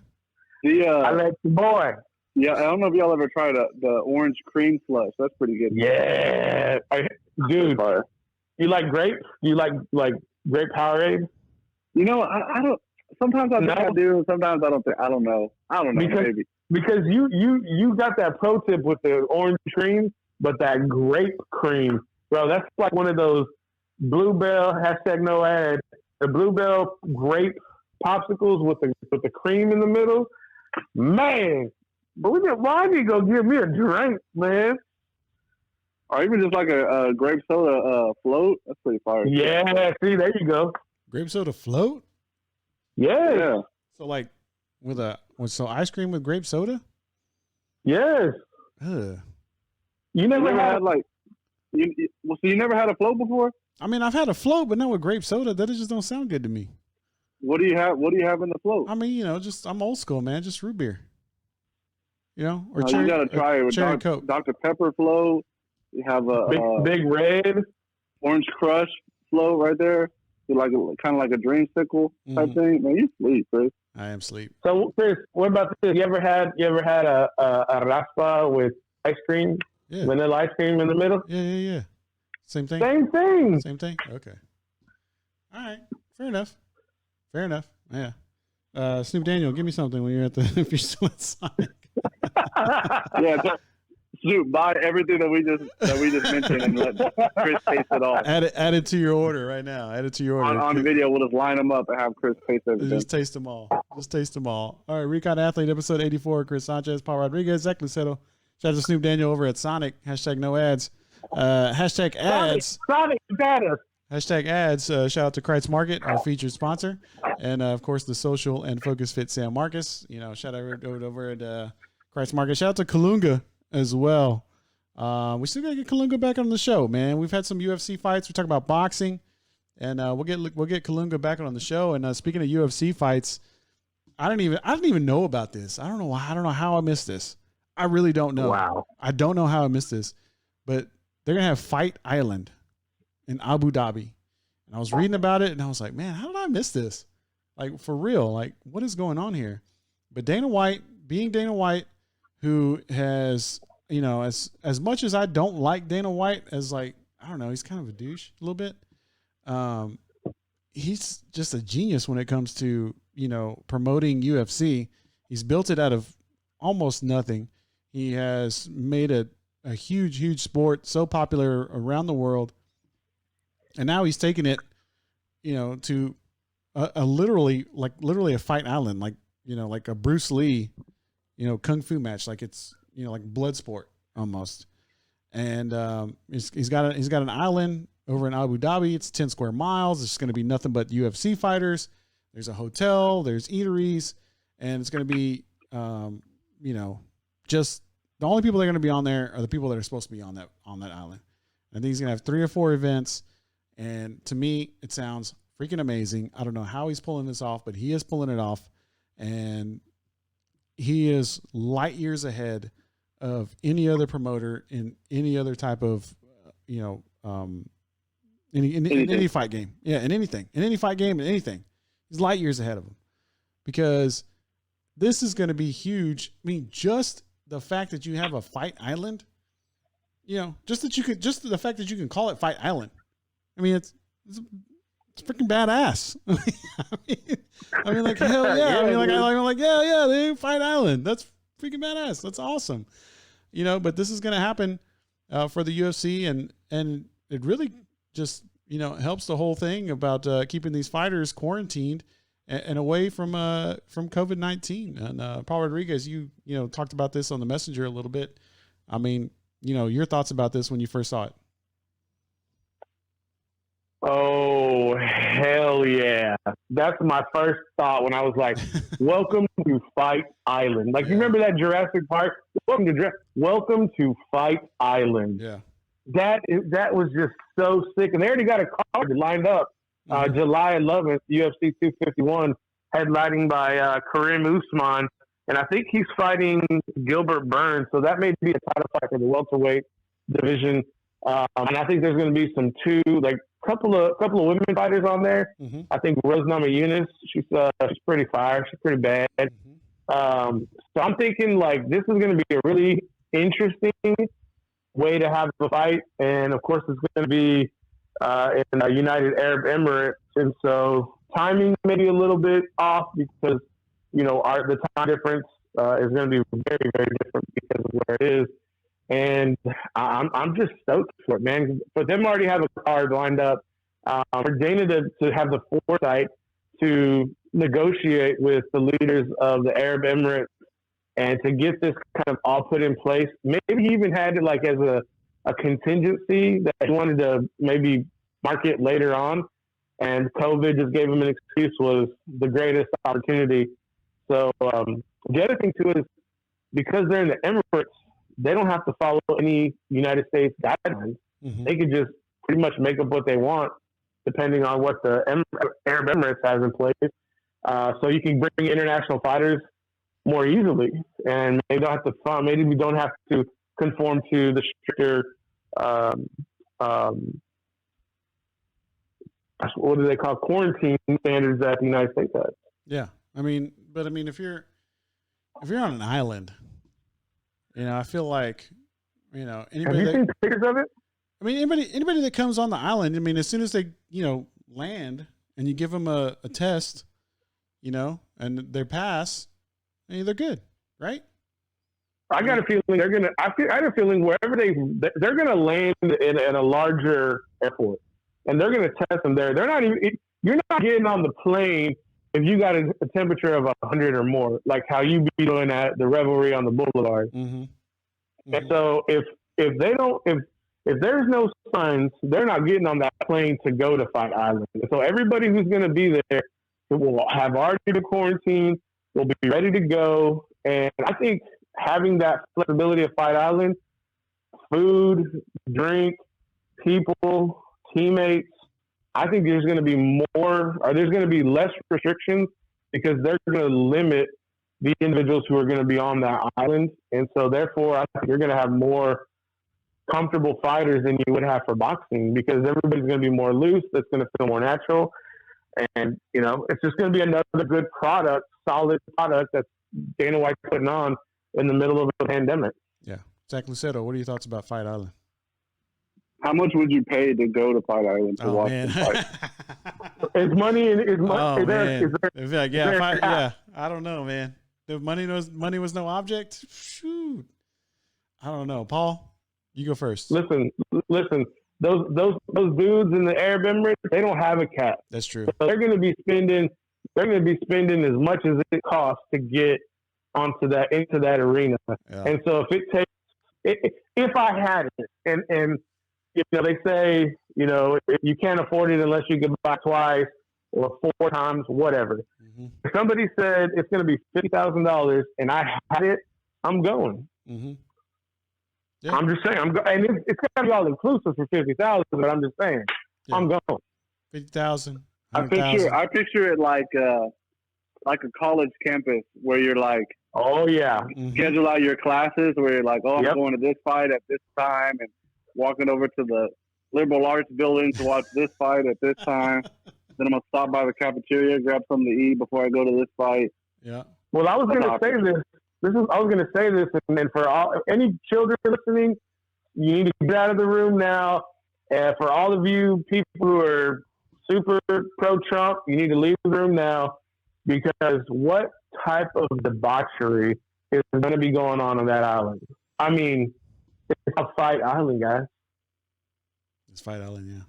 I let you boy. Yeah, I don't know if y'all ever tried the orange cream slush. That's pretty good. Yeah, dude. You like grape? You like grape Powerade? You know, I don't. Sometimes I think I do. Sometimes I don't think. I don't know. Because you got that pro tip with the orange cream, but that grape cream, bro. That's like one of those Bluebell hashtag no ad. The Bluebell grape popsicles with the cream in the middle, man. But why did you go give me a drink, man? Or even just like a grape soda float. That's pretty fire. Yeah, see, there you go. Grape soda float? Yeah. So like with ice cream with grape soda? Yes. Ugh. You never had so you never had a float before? I mean, I've had a float, but not with grape soda. That just don't sound good to me. What do you have? What do you have in the float? I mean, I'm old school, man. Just root beer. you know, or No, cherry. you gotta try it with cherry Coke. Dr. Pepper float. You have a Big Red. Orange Crush float right there. Like kind of like a dreamsicle type thing. Man, you sleep, Chris. I am sleep. So, Chris, what about this? You ever had a raspa with ice cream, vanilla ice cream in the middle? Yeah. Same thing. Same thing. Same thing. Okay. All right. Fair enough. Yeah. Snoop Daniel, give me something when you're at the if you're still at Sonic. Yeah. Snoop, buy everything that we just mentioned and let Chris taste it all. Add it to your order right now. Add it to your order. On video, we'll just line them up and have Chris taste everything. Just taste them all. All right, Recon Athlete, episode 84. Chris Sanchez, Paul Rodriguez, Zach Lucero. Shout out to Snoop Daniel over at Sonic. Hashtag no ads. Hashtag ads. Sonic got us. Hashtag ads. Shout out to Kreitz Market, our featured sponsor. And, of course, the social and focus fit Sam Marcus. You know, shout out over at Kreitz Market. Shout out to Kalunga as well. We still got to get Kalunga back on the show, man. We've had some UFC fights. We're talking about boxing. And we'll get Kalunga back on the show. And speaking of UFC fights, I didn't even know about this. I don't know how I missed this. I really don't know. Wow. I don't know how I missed this. But they're gonna have Fight Island in Abu Dhabi. And I was reading about it and I was like, man, how did I miss this? Like, for real, like, what is going on here? But Dana White, being Dana White, who has, you know, as much as I don't like Dana White as, like, I don't know, he's kind of a douche a little bit. He's just a genius when it comes to, you know, promoting UFC. He's built it out of almost nothing. He has made a huge sport so popular around the world. And now he's taking it, you know, to a literally a Fight Island, like, you know, like a Bruce Lee, you know, kung fu match, like it's, you know, like blood sport almost. And he's got an island over in Abu Dhabi. It's 10 square miles. It's going to be nothing but UFC fighters. There's a hotel, there's eateries, and it's going to be, you know, just the only people that are going to be on there are the people that are supposed to be on that island. I think he's going to have 3 or 4 events. And to me, it sounds freaking amazing. I don't know how he's pulling this off, but he is pulling it off. And he is light years ahead of any other promoter in any other type of, you know, in any fight game. Yeah, in anything. In any fight game, in anything. He's light years ahead of him. Because this is going to be huge. I mean, just the fact that you have a Fight Island, you know, just the fact that you can call it Fight Island. I mean, it's freaking badass. I mean, like, hell yeah. I'm like, yeah, they Fight Island. That's freaking badass. That's awesome. You know, but this is going to happen for the UFC, and it really just, you know, helps the whole thing about keeping these fighters quarantined and away from COVID-19. And Paul Rodriguez, you know, talked about this on the Messenger a little bit. I mean, you know, your thoughts about this when you first saw it. Oh, hell yeah. That's my first thought when I was like, welcome to Fight Island. Like, you remember that Jurassic Park? Welcome to Fight Island. Yeah. That was just so sick. And they already got a card lined up. July 11th, UFC 251, headlining by Karim Usman. And I think he's fighting Gilbert Burns. So that may be a title fight for the welterweight division. And I think there's going to be some couple of women fighters on there. Mm-hmm. I think Rose Namajunas, she's pretty fire. She's pretty bad. Mm-hmm. So I'm thinking, like, this is going to be a really interesting way to have a fight. And of course, it's going to be in the United Arab Emirates. And so timing may be a little bit off because, you know, the time difference is going to be very, very different because of where it is. And I'm just stoked for it, man. For them to already have a card lined up, for Dana to have the foresight to negotiate with the leaders of the Arab Emirates and to get this kind of all put in place. Maybe he even had it like as a contingency that he wanted to maybe market later on. And COVID just gave him an excuse, was the greatest opportunity. So the other thing, too, is because they're in the Emirates, they don't have to follow any United States guidelines. Mm-hmm. They could just pretty much make up what they want, depending on what the Arab Emirates has in place. So you can bring international fighters more easily, and they don't have to fund. Maybe we don't have to conform to the stricter, what do they call, quarantine standards that the United States has. Yeah, I mean, but I mean, if you're on an island, I feel like, anybody. Have you seen pictures of it? I mean, anybody that comes on the island, I mean, as soon as they, land and you give them a test, and they pass, they're good, right? I got a feeling they're gonna. I had a feeling wherever they're gonna land in a larger airport, and they're gonna test them there. They're not even. You're not getting on the plane if you got a temperature of 100 or more, like how you be doing at the Revelry on the Boulevard. Mm-hmm. Mm-hmm. And so if there's no signs, they're not getting on that plane to go to Fight Island. So everybody who's going to be there will have already been quarantined, will be ready to go. And I think having that flexibility of Fight Island, food, drink, people, teammates, I think there's going to be there's going to be less restrictions because they're going to limit the individuals who are going to be on that island. And so therefore, I think you're going to have more comfortable fighters than you would have for boxing because everybody's going to be more loose. That's going to feel more natural. And, it's just going to be another good product, solid product that Dana White's putting on in the middle of a pandemic. Yeah. Zach Luceto, what are your thoughts about Fight Island? How much would you pay to go to Fight Island to watch man. the fight? Is money? Oh, man. I don't know, man. If money was no object, shoot. I don't know. Paul, you go first. Listen. Those dudes in the Arab Emirates, they don't have a cap. That's true. So they're going to be spending as much as it costs to get into that arena. Yeah. And so if I had it, and they say you can't afford it unless you can buy twice or 4 times, whatever. Mm-hmm. If somebody said it's going to be $50,000 and I had it, I'm going. Mm-hmm. Yeah. I'm just saying, and it's going to be all inclusive for $50,000, but I'm just saying, yeah. I'm going. 50,000. I picture it like a college campus where you're like, oh yeah, schedule out your classes where you're like, I'm going to this fight at this time and walking over to the liberal arts building to watch this fight at this time. Then I'm gonna stop by the cafeteria, grab something to eat before I go to this fight. Yeah. Well, I was gonna say this. I was gonna say this, and for any children listening, you need to get out of the room now. And for all of you people who are super pro-Trump, you need to leave the room now because what type of debauchery is going to be going on that island? I mean, it's a Fight Island, guys. It's Fight Island, yeah.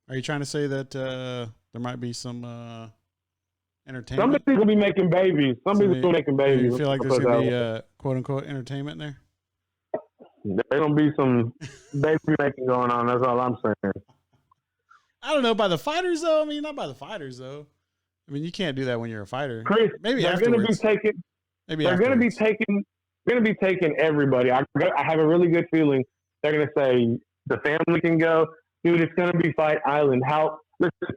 Are you trying to say that there might be some entertainment? Somebody's going to be making babies. Somebody's going to be making babies. You feel like there's going to be quote-unquote entertainment there? There's going to be some baby making going on. That's all I'm saying. I don't know. By the fighters, though? I mean, not by the fighters, though. I mean, you can't do that when you're a fighter. Chris, maybe they're going to be taking. They're going to be taking. Going to be taking everybody. I have a really good feeling they're going to say the family can go. Dude, it's going to be Fight Island. Listen,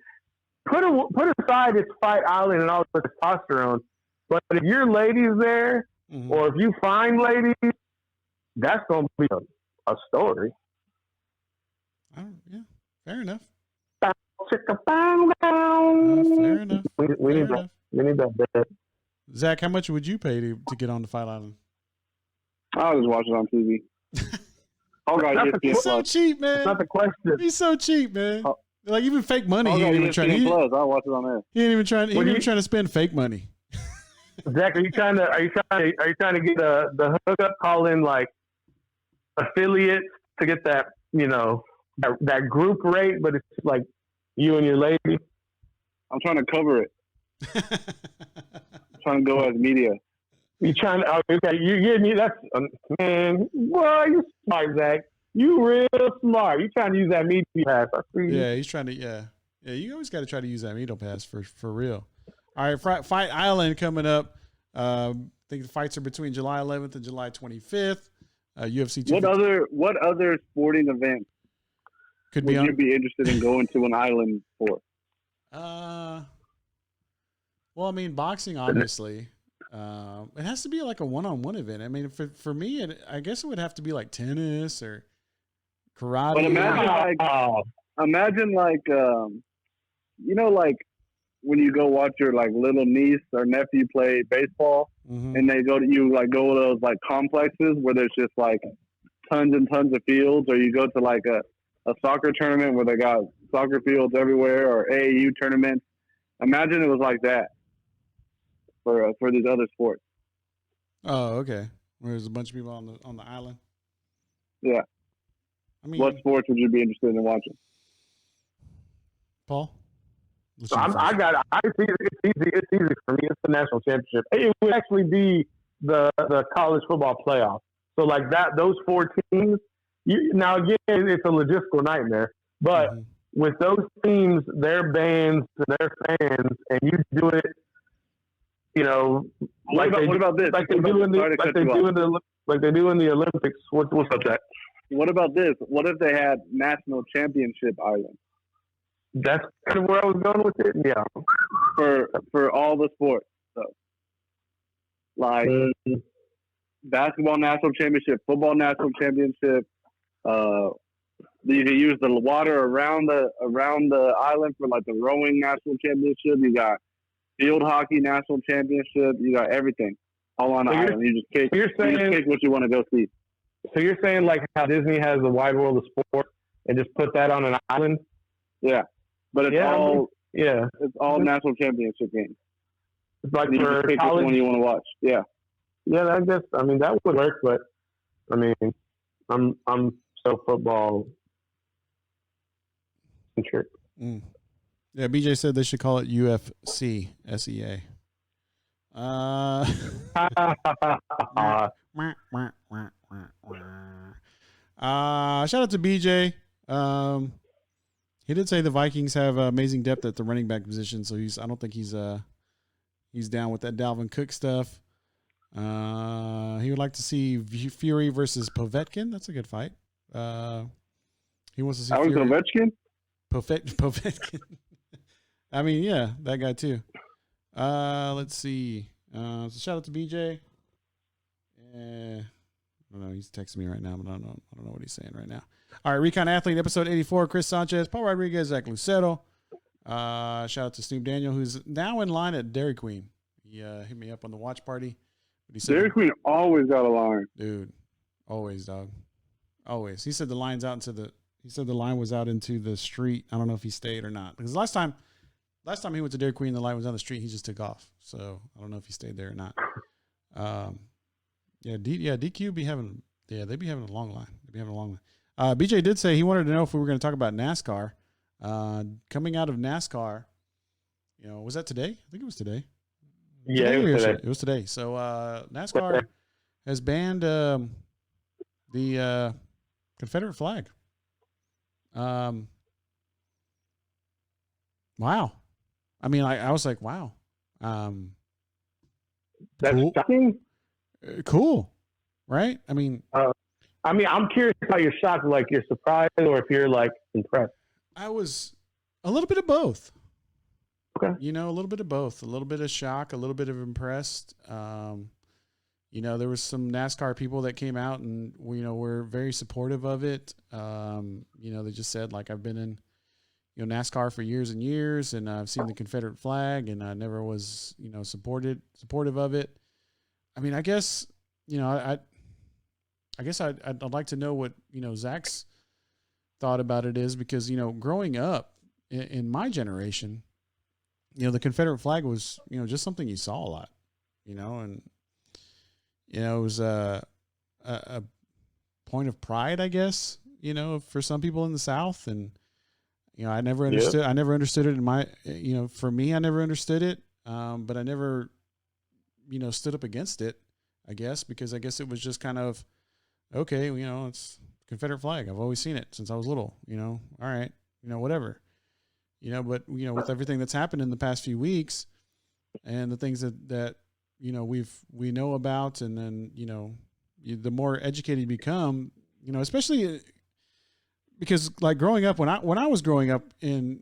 put aside it's Fight Island and all the testosterone, but if your ladies there, or if you find ladies, that's going to be a story. Yeah, fair enough. Fair enough. We need that bet. Zach, how much would you pay to get on the Fight Island? I'll just watch it on TV. He's so cheap, man. That's not the question. He's so cheap, man. Like even fake money, he ain't even trying to. I'll watch it on there. He ain't even trying. He ain't even trying to spend fake money. Zach, are you trying to get the hookup call in like affiliates to get that that group rate, but it's like you and your lady? I'm trying to cover it. I'm trying to go as media. You trying to? Okay, you get me? That's man. Boy, you smart, Zach. You real smart. You trying to use that media pass? I see you. Yeah, he's trying to. Yeah. You always got to try to use that media pass for real. All right, Fight Island coming up. I think the fights are between July 11th and July 25th. UFC. What other sporting events would you be interested in going to an island for? Well, I mean, boxing, obviously. It has to be like a one-on-one event. I mean, for me, I guess it would have to be like tennis or karate. But imagine like like when you go watch your like little niece or nephew play baseball, and they go to those like complexes where there's just like tons and tons of fields, or you go to like a soccer tournament where they got soccer fields everywhere, or AAU tournaments. Imagine it was like that for these other sports. Oh, okay. Where there's a bunch of people on the island. Yeah. I mean, what sports would you be interested in watching? Paul? It's easy for me. It's the national championship. It would actually be the college football playoff. So like those 4 teams. Now again, it's a logistical nightmare. But with those teams, their bands, their fans, and you do it, what about this? Like they do in the Olympics. What's up that? What about this? What if they had national championship island? That's kind of where I was going with it. Yeah, for all the sports, so like basketball national championship, football national championship. You can use the water around the island for like the rowing national championship. You got field hockey national championship. You got everything all on the island. You just pick what you want to go see. So you're saying like how Disney has the wide world of sport and just put that on an island? Yeah. But it's all national championship games. It's like you for just pick college, which one you want to watch. Yeah. Yeah, I guess that would work, but I mean I'm so football centric. Yeah, BJ said they should call it UFC SEA. Shout out to BJ. He did say the Vikings have amazing depth at the running back position, so I don't think he's down with that Dalvin Cook stuff. He would like to see Fury versus Povetkin. That's a good fight. He wants to see Povetkin? Povetkin. I mean, yeah, that guy too. Let's see. So shout out to BJ. I don't know. He's texting me right now, but I don't know what he's saying right now. All right, Recon Athlete, episode 84. Chris Sanchez, Paul Rodriguez, Zach Lucero. Shout out to Snoop Daniel, who's now in line at Dairy Queen. He hit me up on the watch party. But he said Dairy Queen always got a line, dude. Always, dog. Always. He said the line was out into the street. I don't know if he stayed or not, because last time he went to Dairy Queen, the line was on the street. He just took off. So I don't know if he stayed there or not. DQ be having a long line. BJ did say he wanted to know if we were going to talk about NASCAR. Coming out of NASCAR, was that today? I think it was today. Yeah, it was today. So NASCAR has banned the Confederate flag. Wow. I mean, I was like, wow. That's cool. shocking. Cool, right? I mean, I'm curious how you're shocked, like you're surprised, or if you're like impressed. I was a little bit of both. Okay. A little bit of both. A little bit of shock, a little bit of impressed. There was some NASCAR people that came out and were very supportive of it. They just said, like, I've been in NASCAR for years and years, and I've seen the Confederate flag, and I never was supportive of it. I mean, I guess I'd like to know what Zach's thought about it is, because growing up in my generation, the Confederate flag was just something you saw a lot, and it was a point of pride, I guess, for some people in the South, and I never understood. Yep. I never understood it in my for me, I never understood it, but I never stood up against it, I guess, because I guess it was just kind of, okay, it's Confederate flag. I've always seen it since I was little, all right, whatever, but, with everything that's happened in the past few weeks and the things that we know about, and then, the more educated you become, especially because, like, growing up, when I was growing up in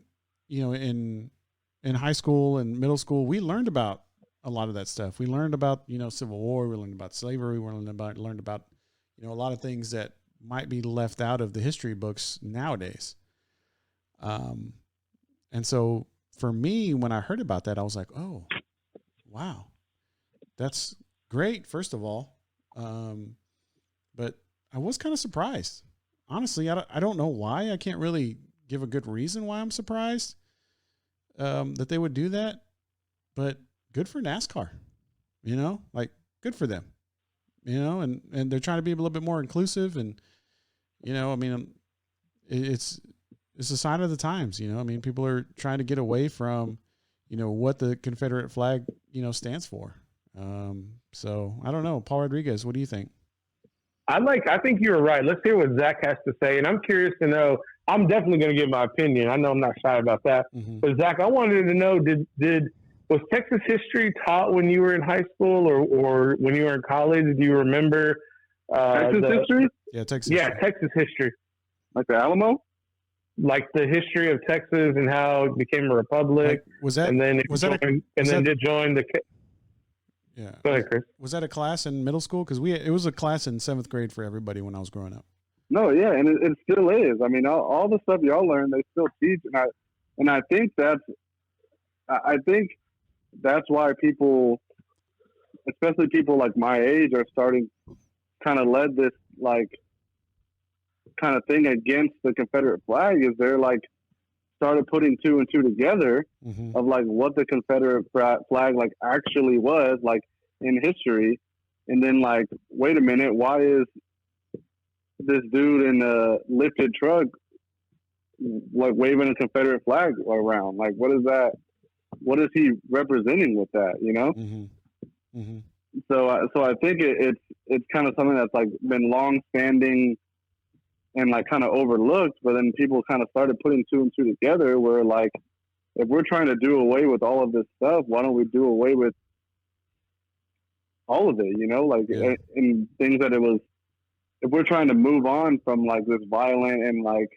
high school and middle school, we learned about a lot of that stuff. We learned about, Civil War. We learned about slavery. We learned about, a lot of things that might be left out of the history books nowadays. And so for me, when I heard about that, I was like, oh, wow, that's great. First of all. But I was kind of surprised. Honestly, I don't know why. I can't really give a good reason why I'm surprised that they would do that. But good for NASCAR, like good for them, and they're trying to be a little bit more inclusive. And, it's a sign of the times, people are trying to get away from, what the Confederate flag, stands for. So I don't know. Paul Rodriguez, what do you think? I think you're right. Let's hear what Zach has to say. And I'm curious to know, I'm definitely going to give my opinion. I know I'm not shy about that. Mm-hmm. But Zach, I wanted to know, was Texas history taught when you were in high school or when you were in college? Do you remember Texas history? Yeah, Texas. Yeah, history. Texas history. Like the Alamo? Like the history of Texas and how it became a republic. Was that? And then it joined the. Yeah. Go ahead, Chris. Was that a class in middle school? Because it was a class in 7th grade for everybody when I was growing up. No, yeah, and it still is. I mean, all the stuff y'all learn, they still teach, and I think that's why people, especially people like my age, are starting kind of led this like kind of thing against the Confederate flag. Is they're like started putting 2 and 2 together Mm-hmm. of like what the Confederate flag like actually was like in history, and then like, wait a minute, why is this dude in a lifted truck like waving a Confederate flag around? Like, what is that? What is he representing with that? Mm-hmm. Mm-hmm. So I think it's kind of something that's like been long standing and like kind of overlooked, but then people kind of started putting 2 and 2 together. Where like, if we're trying to do away with all of this stuff, why don't we do away with all of it? Like yeah. in things that it was. If we're trying to move on from like this violent and like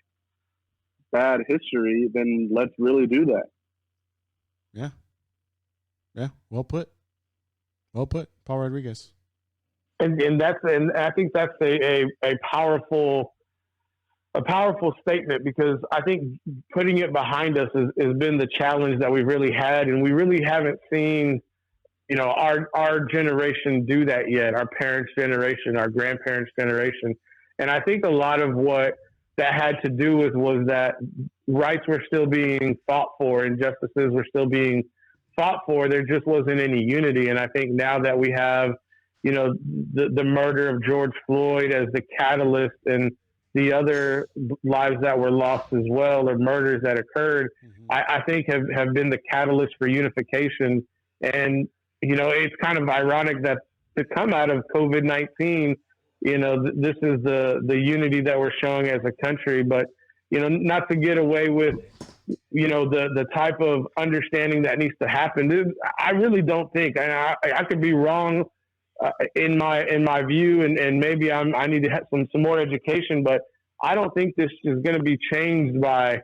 bad history, then let's really do that. Yeah. Yeah. Well put. Paul Rodriguez. And I think that's a powerful statement, because I think putting it behind us has been the challenge that we've really had, and we really haven't seen, our generation do that yet. Our parents' generation, our grandparents' generation, and I think a lot of what that had to do with was that rights were still being fought for, and justices were still being fought for. There just wasn't any unity, and I think now that we have, the murder of George Floyd as the catalyst, and the other lives that were lost as well, or murders that occurred, Mm-hmm. I think have been the catalyst for unification. And, it's kind of ironic that to come out of COVID-19, this is the unity that we're showing as a country, but, not to get away with, the type of understanding that needs to happen. I really don't think, and I could be wrong in my view, and maybe I need to have some more education, but I don't think this is going to be changed by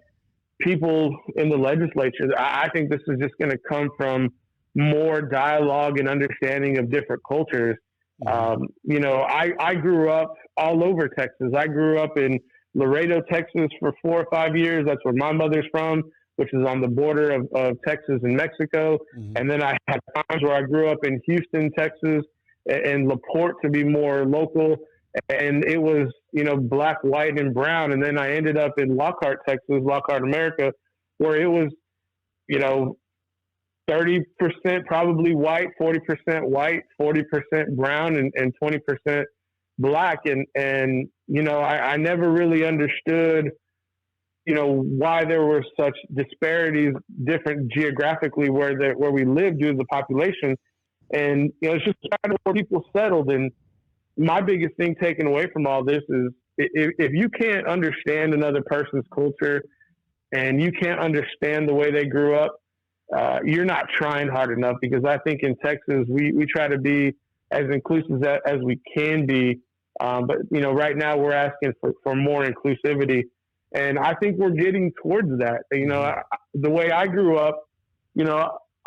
people in the legislature. I think this is just going to come from more dialogue and understanding of different cultures. I grew up all over Texas. I grew up in Laredo, Texas for 4 or 5 years. That's where my mother's from, which is on the border of Texas and Mexico. Mm-hmm. And then I had times where I grew up in Houston, Texas, and LaPorte, to be more local. And it was, black, white, and brown. And then I ended up in Lockhart, Texas, Lockhart, America, where it was, 30% probably white, 40% white, 40% brown, and 20% black. And I never really understood, why there were such disparities, different geographically where we lived due to the population. And, it's just kind of where people settled. And my biggest thing taken away from all this is if you can't understand another person's culture and you can't understand the way they grew up, you're not trying hard enough. Because I think in Texas, we try to be as inclusive as we can be. But, right now we're asking for more inclusivity. And I think we're getting towards that. The way I grew up,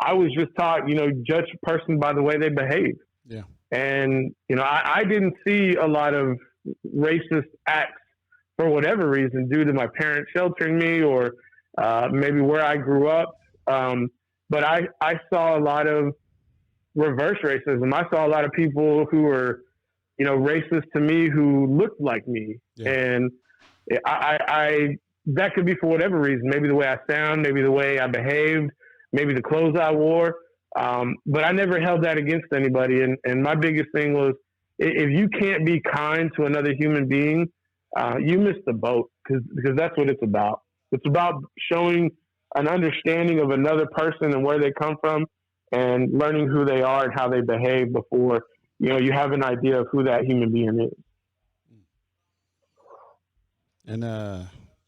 I was just taught, judge a person by the way they behave. Yeah. And, I didn't see a lot of racist acts for whatever reason due to my parents sheltering me or maybe where I grew up. But I saw a lot of reverse racism. I saw a lot of people who were, racist to me who looked like me. Yeah. And I that could be for whatever reason. Maybe the way I sound, maybe the way I behaved, maybe the clothes I wore. But I never held that against anybody. And my biggest thing was, if you can't be kind to another human being, you missed the boat because that's what it's about. It's about showing an understanding of another person and where they come from and learning who they are and how they behave before, you have an idea of who that human being is. And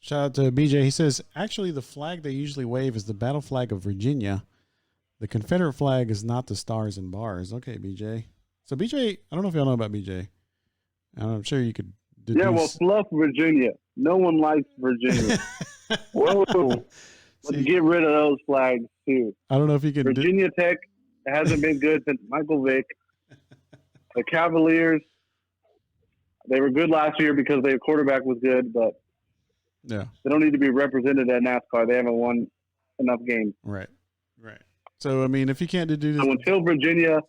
shout out to BJ. He says, actually, the flag they usually wave is the battle flag of Virginia. The Confederate flag is not the stars and bars. Okay, BJ. So BJ, I don't know if y'all know about BJ. I'm sure you could deduce. Yeah, well, fluff Virginia. No one likes Virginia. Whoa. Let's get rid of those flags, too. I don't know if you can. Virginia Tech hasn't been good since Michael Vick. The Cavaliers, they were good last year because their quarterback was good, but yeah, they don't need to be represented at NASCAR. They haven't won enough games. Right. So, I mean, if you can't do this. So until Virginia,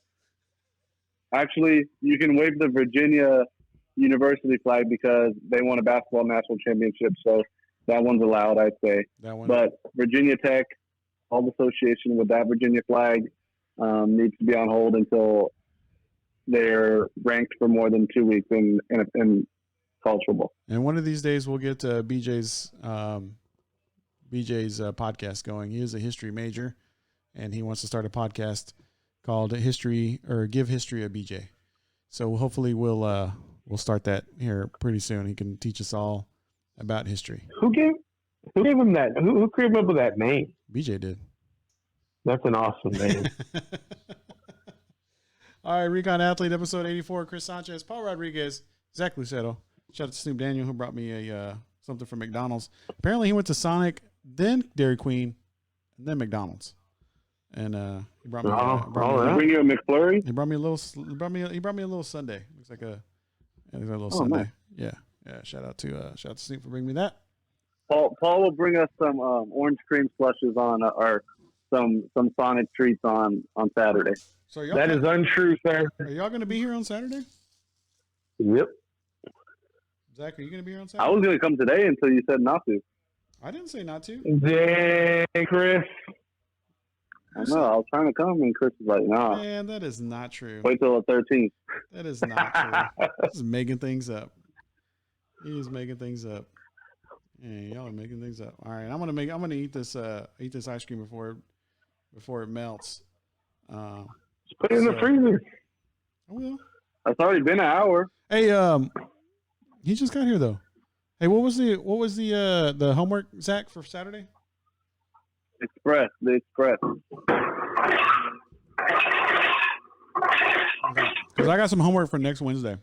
actually, you can wave the Virginia University flag because they won a basketball national championship. So that one's allowed, I'd say. That one. But Virginia Tech, all association with that Virginia flag needs to be on hold until they're ranked for more than 2 weeks in college football. And one of these days we'll get BJ's podcast going. He is a history major, and he wants to start a podcast called History or Give History a BJ. So hopefully we'll start that here pretty soon. He can teach us all about history. Who gave him that? Who came up with that name? BJ did. That's an awesome name. All right, Recon Athlete, episode 84. Chris Sanchez, Paul Rodriguez, Zach Lucetto. Shout out to Snoop Daniel, who brought me something from McDonald's. Apparently, he went to Sonic, then Dairy Queen, and then McDonald's. And he brought me. Bring you a McFlurry. He brought me a little. He brought me a little sundae. Looks like a little sundae. Nice. Yeah. Shout out to Snoop for bringing me that. Paul will bring us some orange cream slushes on or some Sonic treats on Saturday. So that is untrue, sir. Are y'all going to be here on Saturday? Yep. Zach, are you going to be here on Saturday? I was going to come today until you said not to. I didn't say not to. Dang, Chris. I know. I was trying to come, and Chris was like, "Nah." Man, that is not true. Wait till the 13th. That is not true. This is making things up. He is making things up. Yeah, y'all are making things up. All right, I'm gonna eat this ice cream before it melts. Just put it in the freezer. I will. It's already been an hour. Hey, he just got here though. Hey, what was the homework, Zach, for Saturday? The Express. Because I got some homework for next Wednesday.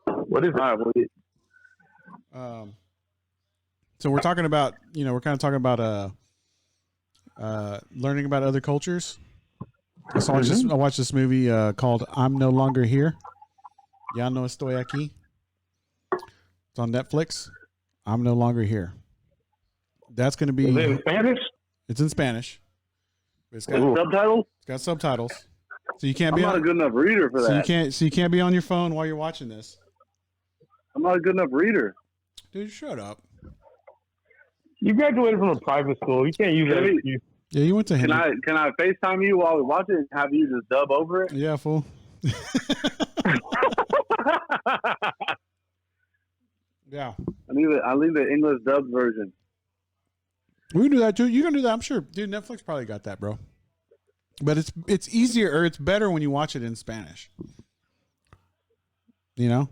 What is it? So we're talking about, we're kind of talking about learning about other cultures. So I watched this movie called I'm No Longer Here. Ya no estoy aquí. It's on Netflix. I'm No Longer Here. That's going to be. Is it in Spanish? It's in Spanish. It's got subtitles. It's got subtitles. So you can't I'm not a good enough reader for that. So you can't be on your phone while you're watching this. I'm not a good enough reader. Dude, shut up. You graduated from a private school. You can't use that. Yeah, you went to Henry. Can I FaceTime you while we watch it and have you just dub over it? Yeah, fool. Yeah. I need the English dub version. We can do that too. You can do that, I'm sure. Dude, Netflix probably got that, bro. But it's easier or it's better when you watch it in Spanish. You know?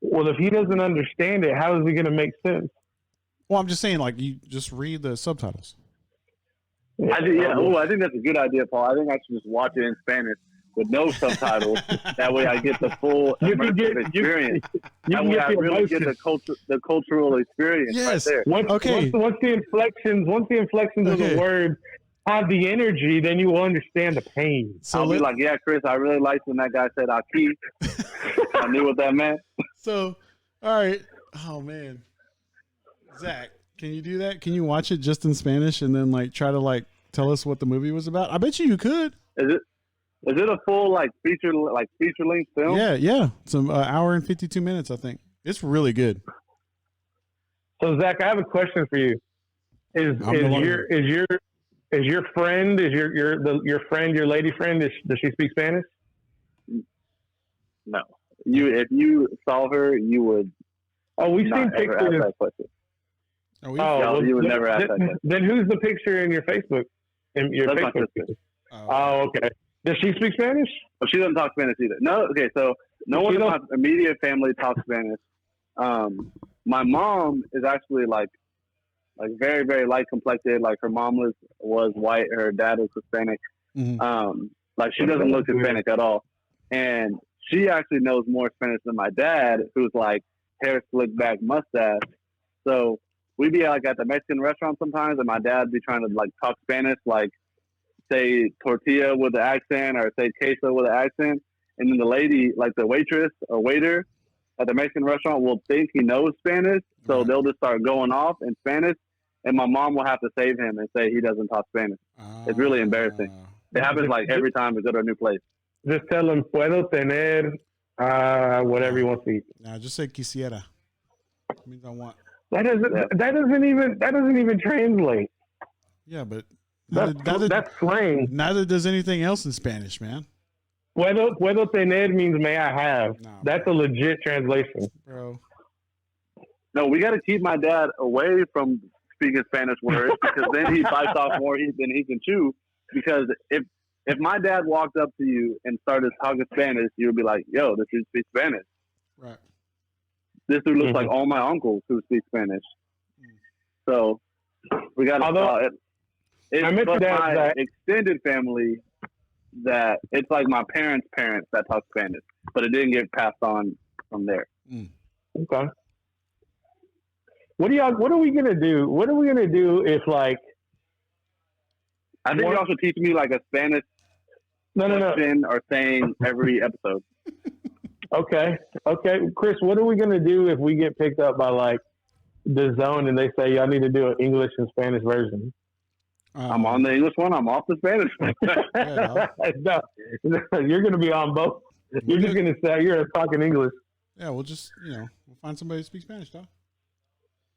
Well, if he doesn't understand it, how is it going to make sense? Well, I'm just saying, like, you just read the subtitles. I think that's a good idea, Paul. I think I should just watch it in Spanish with no subtitles. That way I get the full experience. That way I really get the cultural experience right there. Once the inflections of the word have the energy, then you will understand the pain. So I'll be like, yeah, Chris, I really liked when that guy said Aki. I knew what that meant. So, all right. Oh, man. Zach, can you do that? Can you watch it just in Spanish and then like try to like tell us what the movie was about? I bet you could. Is it a full feature length film? Yeah. It's an hour and 52 minutes, I think. It's really good. So Zach, I have a question for you. Is your friend your lady friend? Does she speak Spanish? No. If you saw her, you would. Oh, we've seen pictures. That question. You would never ask that question. Then who's the picture in your Facebook? That's Facebook my picture? Okay. Does she speak Spanish? Well, she doesn't talk Spanish either. No. Okay, so no one in my immediate family talks Spanish. My mom is actually like very, very light complected. Like her mom was white, her dad was Hispanic. Mm-hmm. Like she doesn't look Hispanic at all, and she actually knows more Spanish than my dad, who's like hair slicked back, mustache. So we'd be like at the Mexican restaurant sometimes, and my dad be trying to like talk Spanish, like say tortilla with an accent or say queso with an accent, and then the lady, like the waitress or waiter at the Mexican restaurant, will think he knows Spanish, so they'll just start going off in Spanish, and my mom will have to save him and say he doesn't talk Spanish. It's really embarrassing. It happens like every time we go to a new place. Just tell him puedo tener whatever you want to eat. No, just say quisiera. It means I want. That doesn't even translate. Yeah, but that's slang. Neither does anything else in Spanish, man. Puedo tener means may I have. No, that's a legit translation, bro. No, we got to keep my dad away from speaking Spanish words because then he bites off more than he can chew. Because if my dad walked up to you and started talking Spanish, you would be like, "Yo, this dude speaks Spanish." Right. This dude looks like all my uncles who speak Spanish. So we got to. It's my extended family that it's like my parents' parents that talk Spanish, but it didn't get passed on from there. Okay. What are we gonna do? What are we gonna do if like? I think y'all should teach me like a Spanish question or saying every episode. Okay, Chris. What are we gonna do if we get picked up by like the zone and they say y'all need to do an English and Spanish version? I'm on the English one. I'm off the Spanish one. No, you're gonna be on both. You're just gonna say you're talking English. Yeah, we'll just we'll find somebody to speak Spanish, dog.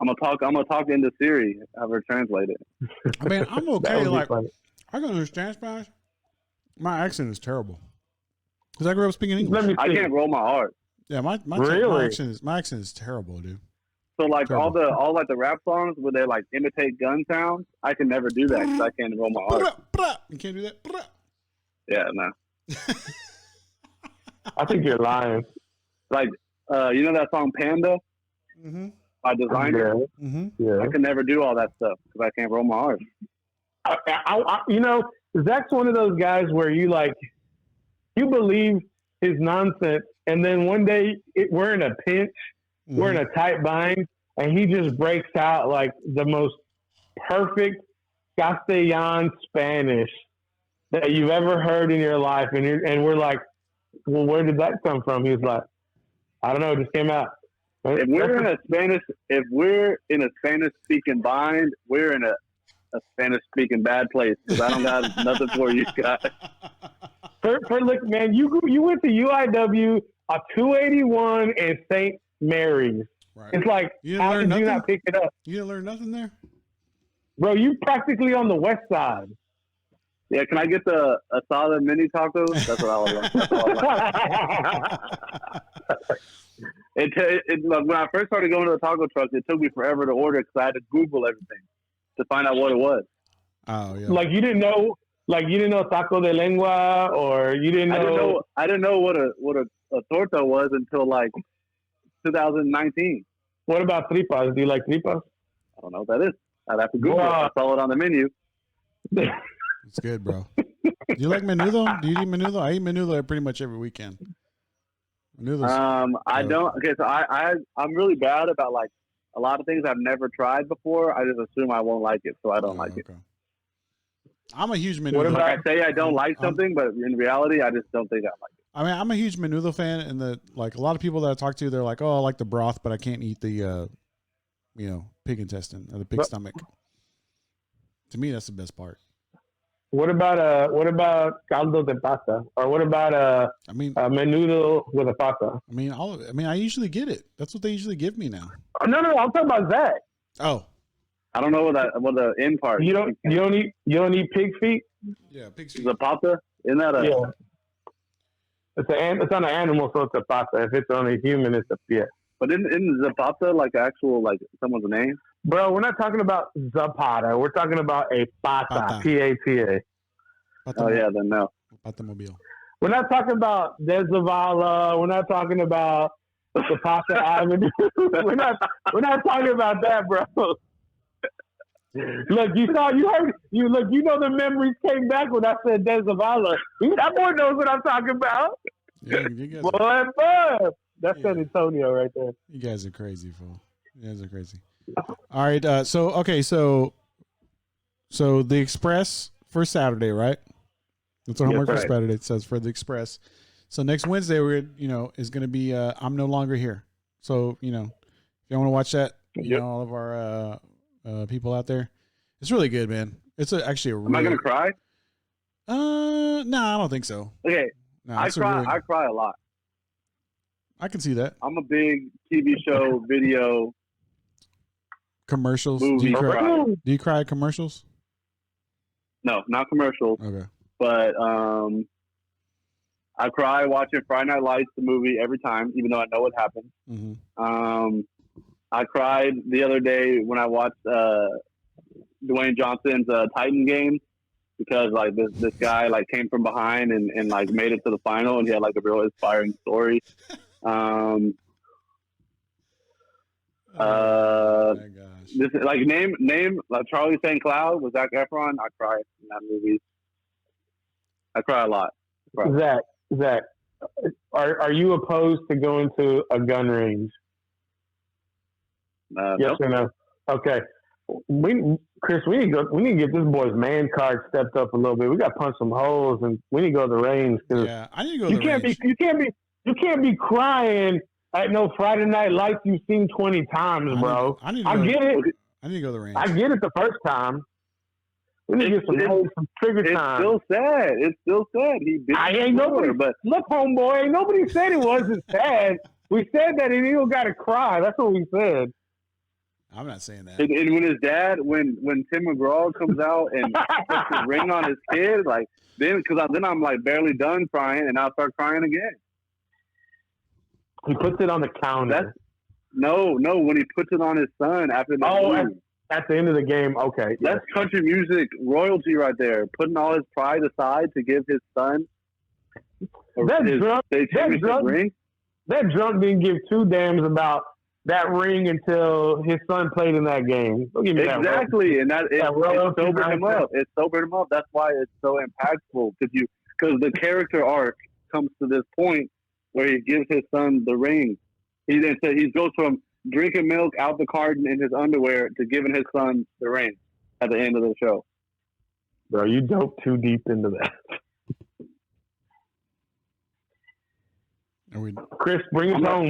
I'm gonna talk into Siri, have her translate it. I mean, I'm okay. Like, I can understand Spanish. My accent is terrible because I grew up speaking English. I can't roll my R. Yeah, my accent is terrible, dude. So like terrible. all the rap songs where they like imitate gun sounds, I can never do that because I can't roll my R. You can't do that. Yeah, no. I think you're lying. Like, you know that song Panda? Mm-hmm. By Designer? Yeah. I can never do all that stuff because I can't roll my R's. Zach's one of those guys where you believe his nonsense, and then one day we're in a pinch, we're in a tight bind, and he just breaks out like the most perfect Castellan Spanish that you've ever heard in your life, and we're like, well, where did that come from? He's like, I don't know, it just came out. If we're in a Spanish speaking bind, we're in a Spanish speaking bad place because I don't got nothing for you guys. Look, man, you went to UIW, a 281, and St. Mary's. Right. It's like, how did you not pick it up? You didn't learn nothing there, bro. You practically on the west side. Yeah, can I get the asada mini tacos? That's what I want. When I first started going to the taco truck, it took me forever to order because I had to Google everything to find out what it was. Oh yeah. Like you didn't know taco de lengua, or you didn't know. I didn't know what a torta was until like 2019. What about tripas? Do you like tripas? I don't know what that is. I'd have to Google it. I saw it on the menu. It's good, bro. Do you like menudo? Do you eat menudo? I eat menudo pretty much every weekend. I don't. Okay, so I'm really bad about like a lot of things I've never tried before. I just assume I won't like it, so I don't like it. I'm a huge What Menudo. about- Like I say, I don't like something, but in reality, I just don't think I like it. I mean, I'm a huge Menudo fan, and like a lot of people that I talk to, they're like, "Oh, I like the broth, but I can't eat the, pig intestine or the pig stomach." To me, that's the best part. What about caldo de pasta? Or what about I mean, menudo with a pasta? I usually get it. That's what they usually give me now. Oh, no, I'm talking about Zach. Oh, I don't know what the end part. You don't eat pig feet? yeah, pig Is feet. the pasta? Isn't that a? Yeah. It's on an animal, so it's a pasta. If it's on a human, it's a yeah. But isn't zapata like actual like someone's name? Bro, we're not talking about zapata. We're talking about a pata. Pata. P-A-T-A. Oh yeah, then no. Patamobile. We're not talking about Deszavala. We're not talking about the Pasta Avenue. we're not talking about that, bro. Look, you heard, the memories came back when I said Deszavala. That boy knows what I'm talking about. Yeah, you guys Boy, that's San Antonio right there. You guys are crazy, fool. You guys are crazy. All right. So the Express for Saturday, right? That's our homework for Saturday. It says for the Express. So next Wednesday, is going to be I'm No Longer Here. So, if you want to watch that, all of our people out there, it's really good, man. It's actually a Am I going to cry? No, I don't think so. Okay. No, I cry a lot. I can see that. I'm a big TV show, video, commercials. movie. Do you cry at commercials? No, not commercials. Okay. But I cry watching Friday Night Lights, the movie, every time, even though I know what happens. Mm-hmm. I cried the other day when I watched Dwayne Johnson's Titan game because like this guy like came from behind and like made it to the final, and he had like a real inspiring story. Oh my gosh. This like name like Charlie St. Cloud with Zac Efron. I cried in that movie. I cry a lot. Zach, are you opposed to going to a gun range? Yes or no? Okay. Chris, we need to get this boy's man card stepped up a little bit. We got to punch some holes, and we need to go to the range. Yeah, I need to go to the range. You can't be crying at no Friday Night Lights you've seen 20 times, bro. I get it. I need to go to the range. I get it the first time. We need to get some trigger time. It's still sad. He did. But look, homeboy, nobody said it wasn't sad. We said that he don't got to cry. That's what we said. I'm not saying that. And when his dad, when Tim McGraw comes out and puts the ring on his kid, like then I'm like barely done crying, and I'll start crying again. He puts it on the counter. No, when he puts it on his son after the at the end of the game. Okay, that's country music royalty right there. Putting all his pride aside to give his son that drunk didn't give two damns about that ring until his son played in that game. Don't give me exactly, and it sobered him up. It sobered him up. That's why it's so impactful because the character arc comes to this point where he gives his son the ring. He then said he goes from drinking milk out the carton in his underwear to giving his son the ring at the end of the show. Bro, you dove too deep into that. Chris, bring us home.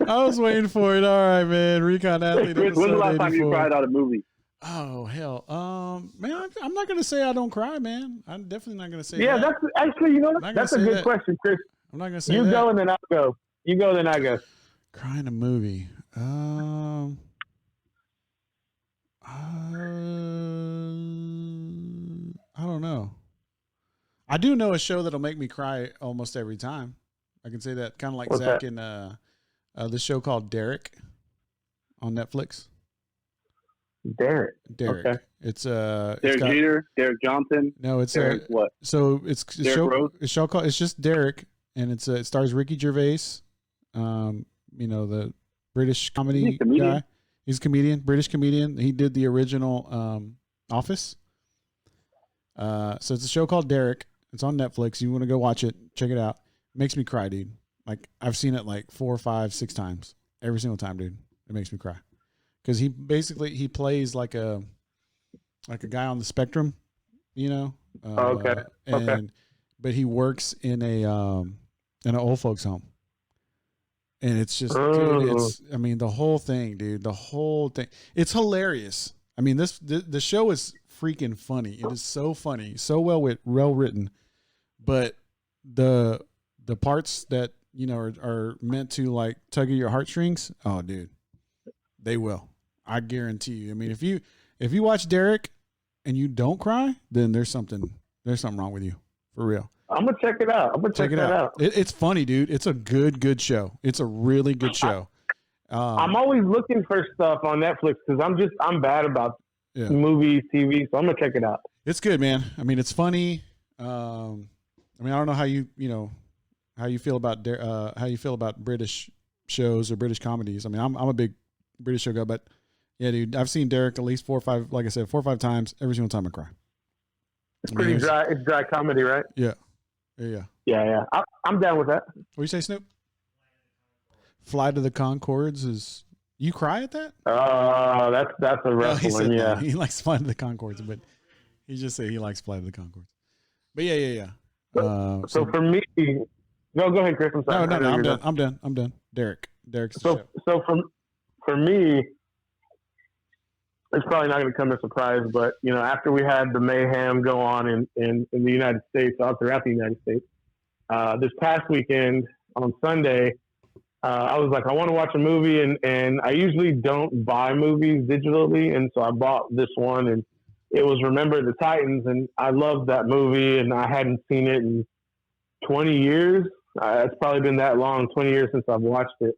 I was waiting for it. All right, man. Recon Athlete. Chris, when's the last time you cried out a movie? Oh hell, man, I'm not gonna say I don't cry, man. I'm definitely not gonna say. Yeah, that. that's actually, that's a good question, Chris. I'm not gonna say you that. Go and then I'll go. You go, then I go. Cry in a movie. I don't know. I do know a show that'll make me cry almost every time. I can say that, kind of like What's Zach that? in this show called Derek on Netflix. Derek. Okay. It's Derek Jeter, Derek Johnson. No, it's Derek what? So it's a show called. It's just Derek, and it stars Ricky Gervais. The British comedy guy. He's a comedian, British comedian. He did the original Office. So it's a show called Derek. It's on Netflix. You want to go watch it? Check it out. It makes me cry, dude. Like I've seen it like 4, 5, 6 times. Every single time, dude. It makes me cry. Because he plays like a like a guy on the spectrum, you know. Okay. But he works in an old folks home, and it's just, I mean, the whole thing, dude, the whole thing. It's hilarious. I mean, the show is freaking funny. It is so funny, so well written, but the parts that, you know, are meant to like tug at your heartstrings. Oh, dude, they will. I guarantee you. I mean, if you watch Derek and you don't cry, then there's something wrong with you, for real. I'm gonna check it out. I'm gonna check that out. It's funny, dude. It's a good show. It's a really good show. I'm always looking for stuff on Netflix because I'm bad about movies, TV. So I'm gonna check it out. It's good, man. I mean, it's funny. I mean, I don't know how you feel about British shows or British comedies. I mean, I'm a big British show guy, but yeah, dude, I've seen Derek at least 4 or 5 times. Every single time I cry. It's pretty dry. It's dry comedy, right? Yeah. I'm down with that. What do you say, Snoop? Fly to the Concords is. You cry at that? That's a rough one. Yeah, he likes Fly to the Concords, but he just said he likes Fly to the Concords. But yeah. So for me, no, go ahead, Chris. I'm sorry. No, I'm done. Derek's the show. So for me, it's probably not going to come as a surprise, but you know, after we had the mayhem go on in the United States, all throughout the United States, this past weekend on Sunday, I was like, I want to watch a movie, and I usually don't buy movies digitally, and so I bought this one, and it was Remember the Titans, and I loved that movie, and I hadn't seen it in 20 years. It's probably been that long, 20 years since I've watched it,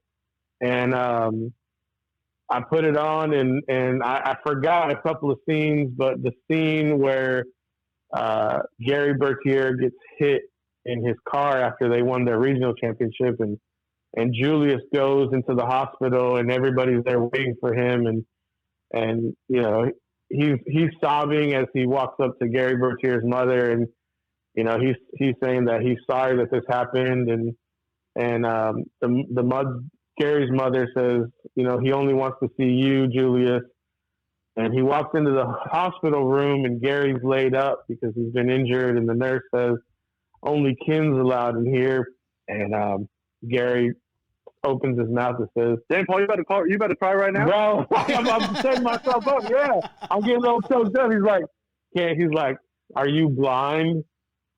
and I put it on, and I forgot a couple of scenes, but the scene where Gary Bertier gets hit in his car after they won their regional championship, and Julius goes into the hospital, and everybody's there waiting for him, and you know, he's sobbing as he walks up to Gary Bertier's mother, and you know, he's saying that he's sorry that this happened, and Gary's mother says, you know, he only wants to see you, Julius. And he walks into the hospital room, and Gary's laid up because he's been injured. And the nurse says, only kin's allowed in here. And Gary opens his mouth and says, "Damn, Paul, you better cry right now." Bro, I'm setting myself up. Yeah, I'm getting a little choked up. He's like, are you blind?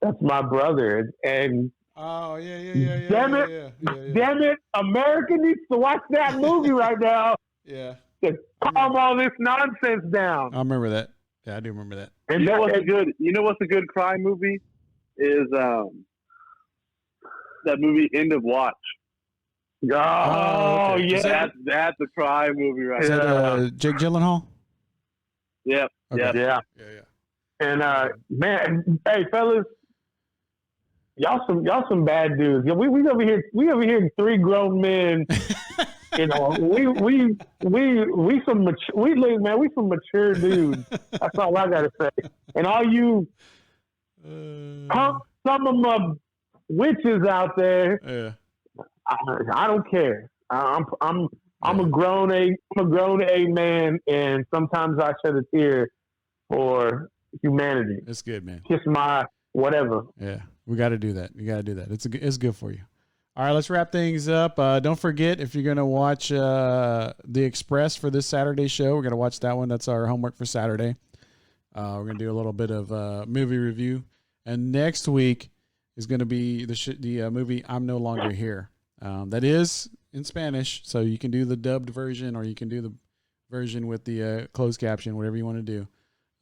That's my brother. And oh, yeah. Damn it. America needs to watch that movie right now. Yeah. To calm all this nonsense down. I remember that. Yeah, I do remember that. And you know what's a good cry movie? Is that movie End of Watch. Oh, okay. Yeah. That's a cry movie right Is there. that Jake Gyllenhaal? Yep. Okay. Yeah. And man, hey fellas, y'all some bad dudes. We over here 3 grown men. You know, we some mature dudes. That's all I gotta say. And all you some of my witches out there, Yeah. I don't care. I'm a grown A man, and sometimes I shed a tear for humanity. It's good, man. Kiss my whatever. Yeah, we got to do that. You got to do that. It's good for you. All right, let's wrap things up. Don't forget, if you're going to watch The Express for this Saturday show, we're going to watch that one. That's our homework for Saturday. We're going to do a little bit of movie review. And next week is going to be the movie I'm No Longer Here. That is in Spanish, so you can do the dubbed version or you can do the version with the closed caption, whatever you want to do.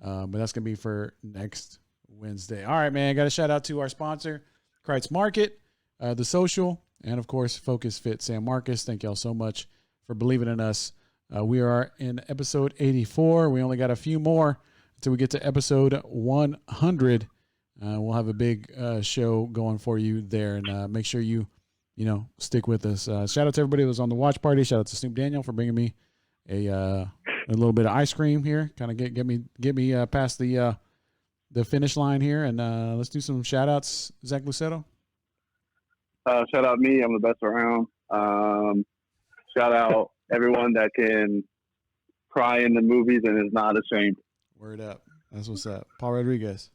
But that's going to be for next Wednesday. All right, man. Got to shout out to our sponsor, Kreitz Market, The Social, and, of course, Focus Fit San Marcos. Thank y'all so much for believing in us. We are in episode 84. We only got a few more until we get to episode 100. We'll have a big show going for you there, and make sure you stick with us. Shout out to everybody that was on the watch party. Shout out to Snoop Daniel for bringing me a little bit of ice cream here. Kind of get me past the finish line here, and let's do some shout outs. Zach Lucetto. Shout out me. I'm the best around. Shout out everyone that can cry in the movies and is not ashamed. Word up. That's what's up. Paul Rodriguez.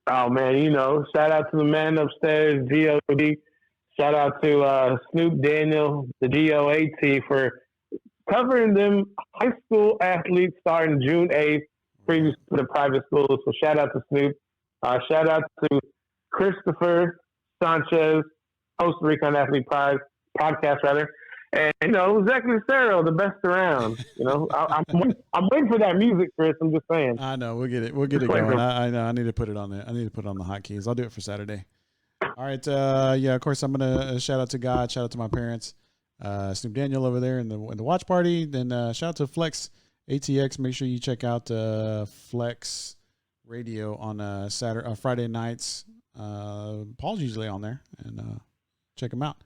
Oh man, shout out to the man upstairs, God. Shout out to Snoop Daniel, the DOAT, for covering them high school athletes starting June 8th, previous to the private schools. So shout out to Snoop. Shout out to Christopher Sanchez, host of the Recon Athlete podcast, rather. And, Zach Lucero, the best around. I'm waiting for that music, Chris. I'm just saying. I know. We'll get it going. I know. I need to put it on there. I need to put it on the hotkeys. I'll do it for Saturday. All right. Of course, I'm going to shout out to God. Shout out to my parents. Snoop Daniel over there in the watch party. Then shout out to Flex ATX. Make sure you check out Flex Radio on Friday nights. Paul's usually on there. And check him out.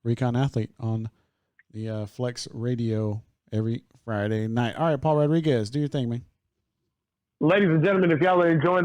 Recon Athlete on the Flex Radio every Friday night. All right, Paul Rodriguez, do your thing, man. Ladies and gentlemen, if y'all are enjoying the